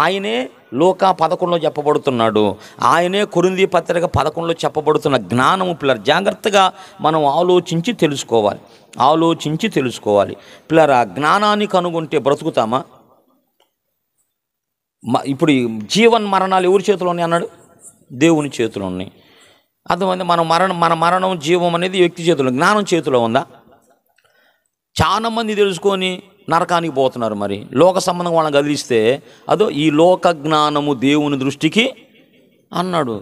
ఆయనే లోక 11లో చెప్పబడుతున్నాడు. ఆయనే కొరింథీ పత్రిక 11లో చెప్పబడుతున్న జ్ఞానము. పిల్లరా, జాగ్రత్తగా మనం ఆలోచించి తెలుసుకోవాలి. పిల్లరా, జ్ఞానాన్ని కనుగొంటే బ్రతుకుతామా? ఇప్పుడు జీవన్ మరణాలు ఎవరి చేతిలో ఉన్నాయి అన్నాడు? దేవుని చేతిలో ఉన్నాయి. అర్థమైంది? మన మరణం, జీవం అనేది వ్యక్తి చేతిలో, జ్ఞానం చేతిలో ఉందా? చాలామంది తెలుసుకొని నరకానికి పోతున్నారు. మరి లోక సంబంధం వాళ్ళని కదిలిస్తే అదో ఈ లోక జ్ఞానము దేవుని దృష్టికి అన్నాడు.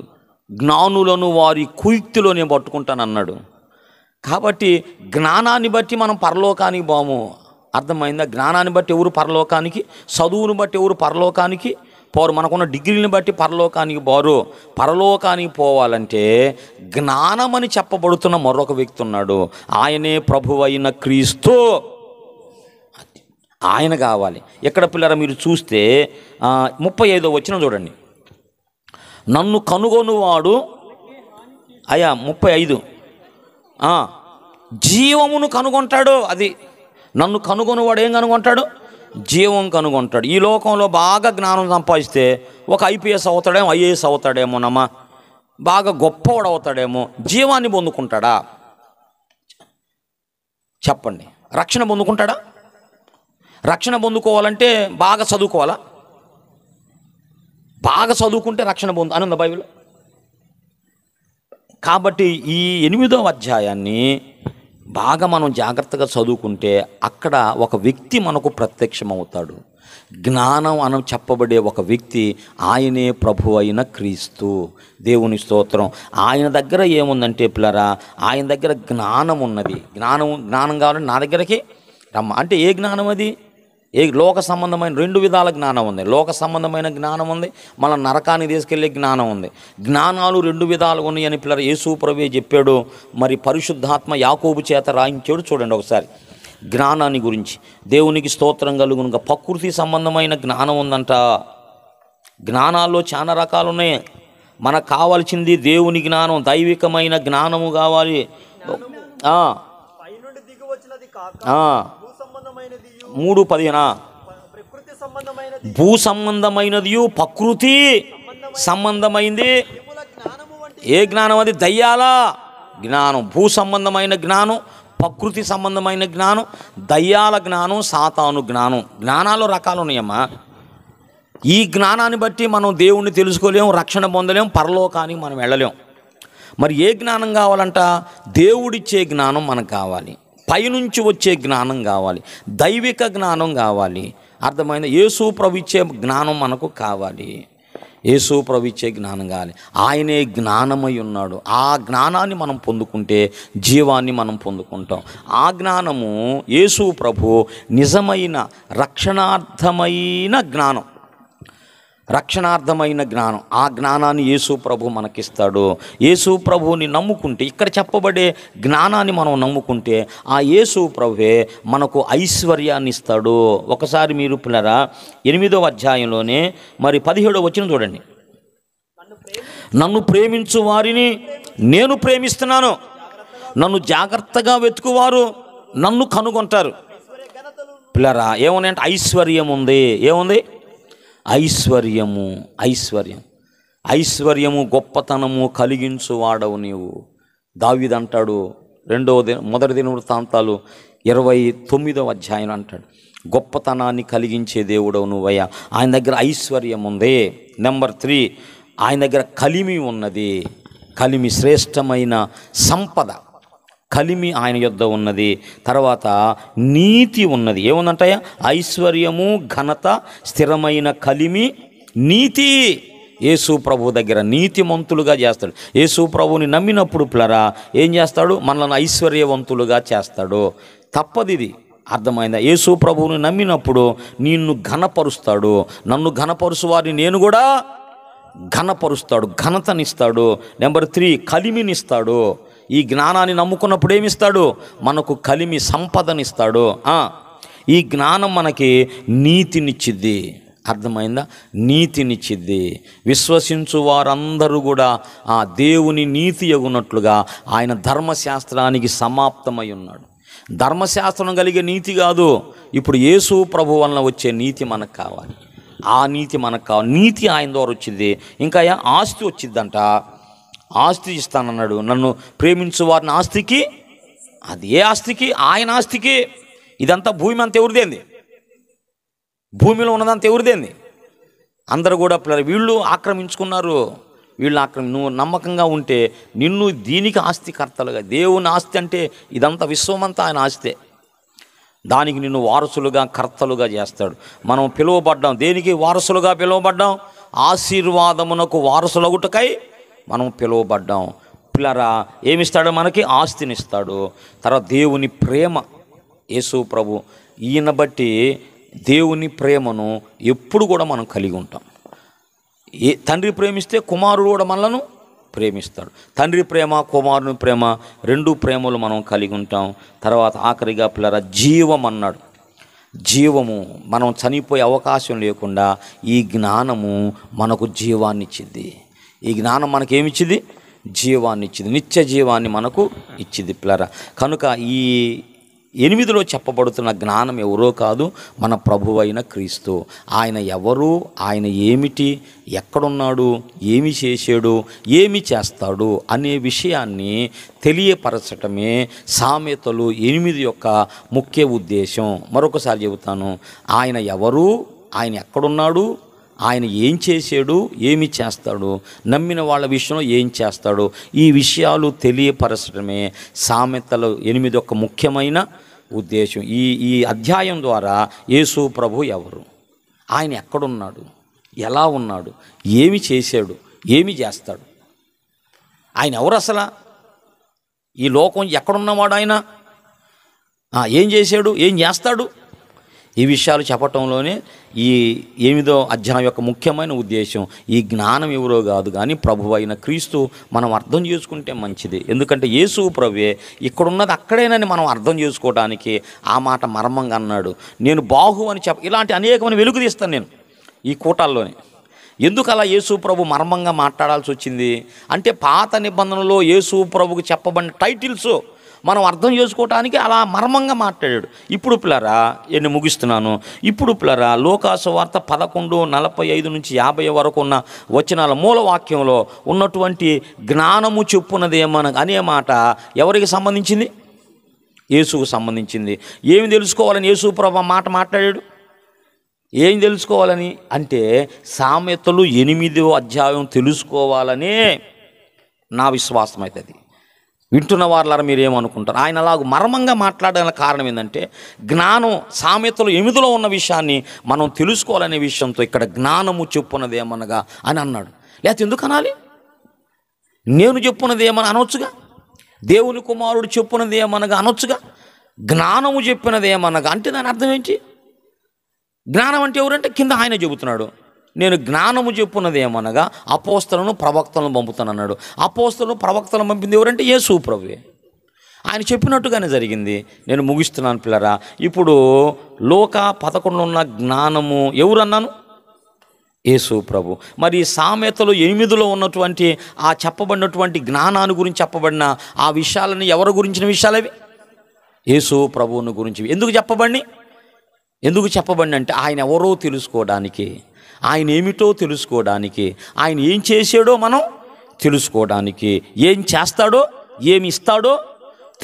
జ్ఞానులను వారి కుయుక్తిలో నేను పట్టుకుంటానన్నాడు. కాబట్టి జ్ఞానాన్ని బట్టి మనం పరలోకానికి పోము. అర్థమైందా? జ్ఞానాన్ని బట్టి ఎవరు పరలోకానికి, చదువును బట్టి ఎవరు పరలోకానికి పోరు. మనకున్న డిగ్రీని బట్టి పరలోకానికి పోరు. పరలోకానికి పోవాలంటే జ్ఞానమని చెప్పబడుతున్న మరొక వ్యక్తి ఉన్నాడు. ఆయనే ప్రభువైన క్రీస్తు. ఆయన కావాలి. ఎక్కడ పిల్లరా మీరు చూస్తే 35వ వచనం చూడండి. నన్ను కనుగొనువాడు 35 జీవమును కనుగొంటాడు. అది నన్ను కనుగొనివాడు ఏం కనుగొంటాడు? జీవం కనుగొంటాడు. ఈ లోకంలో బాగా జ్ఞానం సంపాదిస్తే ఒక ఐపీఎస్ అవుతాడేమో, ఐఏఎస్ అవుతాడేమోనమ్మా, బాగా గొప్పవాడు అవుతాడేమో. జీవాన్ని పొందుకుంటాడా? చెప్పండి. రక్షణ పొందుకుంటాడా? రక్షణ పొందుకోవాలంటే బాగా చదువుకోవాలా? బాగా చదువుకుంటే రక్షణ అని ఉందా బైబిల్? కాబట్టి ఈ 8వ అధ్యాయాన్ని బాగా మనం జాగ్రత్తగా చదువుకుంటే అక్కడ ఒక వ్యక్తి మనకు ప్రత్యక్షమవుతాడు. జ్ఞానం అని చెప్పబడే ఒక వ్యక్తి, ఆయనే ప్రభు అయిన క్రీస్తు. దేవుని స్తోత్రం. ఆయన దగ్గర ఏముందంటే పిల్లరా, ఆయన దగ్గర జ్ఞానం ఉన్నది. జ్ఞానం కావాలంటే నా దగ్గరికి రమ్మ. అంటే ఏ జ్ఞానం అది? లోక సంబంధమైన 2 విధాల జ్ఞానం ఉంది. లోక సంబంధమైన జ్ఞానం ఉంది, మళ్ళీ నరకాన్ని తీసుకెళ్లే జ్ఞానం ఉంది. జ్ఞానాలు 2 విధాలు ఉన్నాయని పిల్లలు యేసు ప్రభువే చెప్పాడు. మరి పరిశుద్ధాత్మ యాకోబు చేత రాయించాడు. చూడండి ఒకసారి జ్ఞానాన్ని గురించి. దేవునికి స్తోత్రం కలుగునుగా. ప్రకృతి సంబంధమైన జ్ఞానం ఉందంట. జ్ఞానాల్లో చాలా రకాలు ఉన్నాయి. మనకు కావాల్సింది దేవుని జ్ఞానం, దైవికమైన జ్ఞానము కావాలి. 3:15 భూ సంబంధమైనది, ప్రకృతి సంబంధమైంది. ఏ జ్ఞానం అది? దయ్యాల జ్ఞానం. భూ సంబంధమైన జ్ఞానం, ప్రకృతి సంబంధమైన జ్ఞానం, దయ్యాల జ్ఞానం, సాతాను జ్ఞానం. జ్ఞానాలు రకాలు ఉన్నాయమ్మా. ఈ జ్ఞానాన్ని బట్టి మనం దేవుణ్ణి తెలుసుకోలేం, రక్షణ పొందలేం, పరలోకానికి మనం వెళ్ళలేం. మరి ఏ జ్ఞానం కావాలంట? దేవుడిచ్చే జ్ఞానం మనకు కావాలి, పైనుంచి వచ్చే జ్ఞానం కావాలి, దైవిక జ్ఞానం కావాలి. అర్థమైంది? యేసు ప్రభు ఇచ్చే జ్ఞానం మనకు కావాలి. యేసు ప్రభు ఇచ్చే జ్ఞానం కావాలి. ఆయనే జ్ఞానమై ఉన్నాడు. ఆ జ్ఞానాన్ని మనం పొందుకుంటే జీవాన్ని మనం పొందుకుంటాం. ఆ జ్ఞానము యేసు ప్రభు నిజమైన రక్షణార్థమైన జ్ఞానం. రక్షణార్థమైన జ్ఞానం. ఆ జ్ఞానాన్ని యేసు ప్రభు మనకిస్తాడు. యేసు ప్రభువుని నమ్ముకుంటే, ఇక్కడ చెప్పబడే జ్ఞానాన్ని మనం నమ్ముకుంటే ఆ యేసు ప్రభువే మనకు ఐశ్వర్యాన్ని ఇస్తాడు. ఒకసారి మీరు పిల్లరా 8వ అధ్యాయంలోనే మరి 17వ వచనం చూడండి. నన్ను ప్రేమించు వారిని నేను ప్రేమిస్తున్నాను, నన్ను జాగ్రత్తగా వెతుకువారు నన్ను కనుగొంటారు. పిల్లరా ఏమున్నాయంటే ఐశ్వర్యం ఉంది. ఏముంది? ఐశ్వర్యము గొప్పతనము కలిగించువాడవు నీవు. దావీదు అంటాడు మొదటి దినవృత్తాంతాలు 29వ అధ్యాయం అంటాడు, గొప్పతనాన్ని కలిగించే దేవుడవు నువ్వయ్యా. ఆయన దగ్గర ఐశ్వర్యం ఉంది. నెంబర్ 3 ఆయన దగ్గర కలిమి ఉన్నది. కలిమి శ్రేష్టమైన సంపద, కలిమి ఆయన యొద్ద ఉన్నది. తర్వాత నీతి ఉన్నది. ఏముందంటాయా? ఐశ్వర్యము, ఘనత, స్థిరమైన కలిమి, నీతి. యేసు ప్రభు దగ్గర నీతిమంతులుగా చేస్తాడు. యేసు ప్రభుని నమ్మినప్పుడు పిల్లరా ఏం చేస్తాడు? మనల్ని ఐశ్వర్యవంతులుగా చేస్తాడు. తప్పదిది. అర్థమైందా? యేసు ప్రభువుని నమ్మినప్పుడు నిన్ను ఘనపరుస్తాడు. నన్ను ఘనపరుసు వారిని నేను కూడా ఘనపరుస్తాడు, ఘనతనిస్తాడు. నెంబర్ 3, కలిమినిస్తాడు. ఈ జ్ఞానాన్ని నమ్ముకున్నప్పుడు ఏమిస్తాడు? మనకు కలిమి, సంపదనిస్తాడు. ఈ జ్ఞానం మనకి నీతినిచ్చిద్ది. అర్థమైందా? నీతినిచ్చిద్ది. విశ్వసించు వారందరూ కూడా ఆ దేవుని నీతి ఎగునట్లుగా ఆయన ధర్మశాస్త్రానికి సమాప్తమై ఉన్నాడు. ధర్మశాస్త్రం కలిగే నీతి కాదు, ఇప్పుడు యేసు ప్రభు వలన వచ్చే నీతి మనకు కావాలి. ఆ నీతి మనకు కావాలి. నీతి ఆయన ద్వారా వచ్చింది. ఇంకా ఆస్తి వచ్చిద్దంట. ఆస్తి ఇస్తానన్నాడు. నన్ను ప్రేమించు వారిని ఆస్తికి, అది ఏ ఆస్తికి? ఆయన ఆస్తికి. ఇదంతా భూమి అంతా ఎవరిదేంది? భూమిలో ఉన్నదంతా ఎవరిదేంది? అందరూ కూడా వీళ్ళు ఆక్రమించుకున్నారు. నువ్వు నమ్మకంగా ఉంటే నిన్ను దీనికి ఆస్తికర్తలుగా, దేవుని ఆస్తి అంటే ఇదంతా విశ్వమంతా ఆయన ఆస్తే, దానికి నిన్ను వారసులుగా, కర్తలుగా చేస్తాడు. మనం పిలువబడ్డాం. దేనికి వారసులుగా పిలువబడ్డాం? ఆశీర్వాదమునకు వారసులగుటకై మనం పిలువబడ్డాం. పిల్లరా ఏమిస్తాడు? మనకి ఆస్తినిస్తాడు. తర్వాత దేవుని ప్రేమ. యేసు ప్రభు ఈయన బట్టి దేవుని ప్రేమను ఎప్పుడు కూడా మనం కలిగి ఉంటాం. తండ్రి ప్రేమిస్తే కుమారుడు కూడా మనలను ప్రేమిస్తాడు. తండ్రి ప్రేమ, కుమారుని ప్రేమ, రెండు ప్రేమలు మనం కలిగి ఉంటాం. తర్వాత ఆఖరిగా పిల్లరా జీవం అన్నాడు. జీవము, మనం చనిపోయే అవకాశం లేకుండా ఈ జ్ఞానము మనకు జీవాన్ని ఇచ్చింది. ఈ జ్ఞానం మనకేమిచ్చింది? జీవాన్ని ఇచ్చింది. నిత్య జీవాన్ని మనకు ఇచ్చింది పిల్లరా. కనుక ఈ 8లో చెప్పబడుతున్న జ్ఞానం ఎవరో కాదు, మన ప్రభువైన క్రీస్తు. ఆయన ఎవరు, ఆయన ఏమిటి, ఎక్కడున్నాడు, ఏమి చేశాడు, ఏమి చేస్తాడు అనే విషయాన్ని తెలియపరచటమే సామెతలు 8 యొక్క ముఖ్య ఉద్దేశం. మరొకసారి చెబుతాను. ఆయన ఎవరు, ఆయన ఎక్కడున్నాడు, ఆయన ఏం చేశాడు, ఏమి చేస్తాడు, నమ్మిన వాళ్ళ విషయంలో ఏం చేస్తాడు, ఈ విషయాలు తెలియపరచడమే సామెతలు 8 యొక్క ముఖ్యమైన ఉద్దేశం. ఈ అధ్యాయం ద్వారా యేసు ప్రభు ఎవరు, ఆయన ఎక్కడున్నాడు, ఎలా ఉన్నాడు, ఏమి చేశాడు, ఏమి చేస్తాడు, ఆయన ఎవరు, అసలు ఈ లోకం ఎక్కడున్నవాడు, ఆయన ఏం చేశాడు, ఏం చేస్తాడు, ఈ విషయాలు చెప్పటంలోనే ఈ 8వ అధ్యాయం యొక్క ముఖ్యమైన ఉద్దేశం. ఈ జ్ఞానం ఎవరో కాదు కానీ ప్రభువైన క్రీస్తు మనం అర్థం చేసుకుంటే మంచిది. ఎందుకంటే యేసు ప్రభువే ఇక్కడున్నది అక్కడేనని మనం అర్థం చేసుకోవడానికి ఆ మాట మర్మంగా అన్నాడు. నేను బాహు అని ఇలాంటి అనేకమైన వెలుగు తీస్తాను నేను ఈ కూటాల్లోనే. ఎందుకు అలా యేసు ప్రభు మర్మంగా మాట్లాడాల్సి వచ్చింది అంటే, పాత నిబంధనలో యేసు ప్రభుకు చెప్పబడిన టైటిల్స్ మనం అర్థం చేసుకోవటానికి అలా మర్మంగా మాట్లాడాడు. ఇప్పుడు పిల్లరా నేను ముగిస్తున్నాను. ఇప్పుడు పిల్లరా లోకాసు వార్త 11:45-50 వరకు ఉన్న వచనాల మూలవాక్యంలో ఉన్నటువంటి జ్ఞానము చెప్పున్నదేమన అనే మాట ఎవరికి సంబంధించింది? యేసుకు సంబంధించింది. ఏమి తెలుసుకోవాలని యేసు ప్రభు మాట మాట్లాడాడు? ఏం తెలుసుకోవాలని అంటే సామెతలు 8వ అధ్యాయం తెలుసుకోవాలనే నా విశ్వాసం అవుతుంది. వింటున్న వారులారా మీరేమనుకుంటారు? ఆయన అలాగ మర్మంగా మాట్లాడడానికి కారణం ఏంటంటే, జ్ఞానం సామెతలు 8లో ఉన్న విషయాన్ని మనం తెలుసుకోవాలనే విషయంతో ఇక్కడ జ్ఞానము చెప్పున్నది ఏమనగా అని అన్నాడు. లేకపోతే ఎందుకు అనాలి? నేను చెప్పున్నది ఏమని అనొచ్చుగా, దేవుని కుమారుడు చెప్పున్నది ఏమనగా అనొచ్చుగా. జ్ఞానము చెప్పినది ఏమనగా అంటే దాని అర్థం ఏంటి? జ్ఞానం అంటే ఎవరంటే కింద ఆయన చెబుతున్నాడు, నేను జ్ఞానము చెప్పున్నది ఏమనగా అపోస్తలను ప్రవక్తలను పంపుతానన్నాడు. అపోస్తలను ప్రవక్తలను పంపింది ఎవరంటే యేసు ప్రభువే. ఆయన చెప్పినట్టుగానే జరిగింది. నేను ముగిస్తున్నాను పిల్లరా. ఇప్పుడు లోక 11 ఉన్న జ్ఞానము ఎవరు అన్నాను? యేసు ప్రభు. మరి సామెతలు 8లో ఉన్నటువంటి ఆ చెప్పబడినటువంటి జ్ఞానాన్ని గురించి చెప్పబడిన ఆ విషయాలని ఎవరి గురించిన విషయాలు అవి? యేసు ప్రభువుని గురించి. ఎందుకు చెప్పబడి అంటే ఆయన ఎవరో తెలుసుకోవడానికి, ఆయన ఏమిటో తెలుసుకోవడానికి, ఆయన ఏం చేశాడో మనం తెలుసుకోవడానికి, ఏం చేస్తాడో ఏమి ఇస్తాడో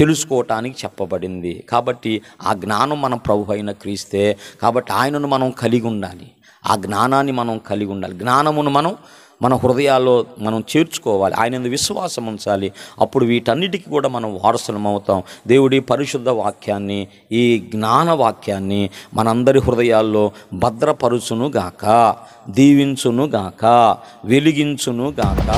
తెలుసుకోవటానికి చెప్పబడింది. కాబట్టి ఆ జ్ఞానం మన ప్రభు అయిన క్రీస్తే. కాబట్టి ఆయనను మనం కలిగి ఉండాలి, ఆ జ్ఞానాన్ని మనం కలిగి ఉండాలి. జ్ఞానమును మనం మన హృదయాల్లో మనం చేర్చుకోవాలి, ఆయన యందు విశ్వాసం ఉంచాలి. అప్పుడు వీటన్నిటికీ కూడా మనం వారసులం అవుతాం. దేవుడి పరిశుద్ధ వాక్యాన్ని, ఈ జ్ఞాన వాక్యాన్ని మనందరి హృదయాల్లో భద్రపరుచునుగాక, దీవించునుగాక, వెలిగించునుగాక.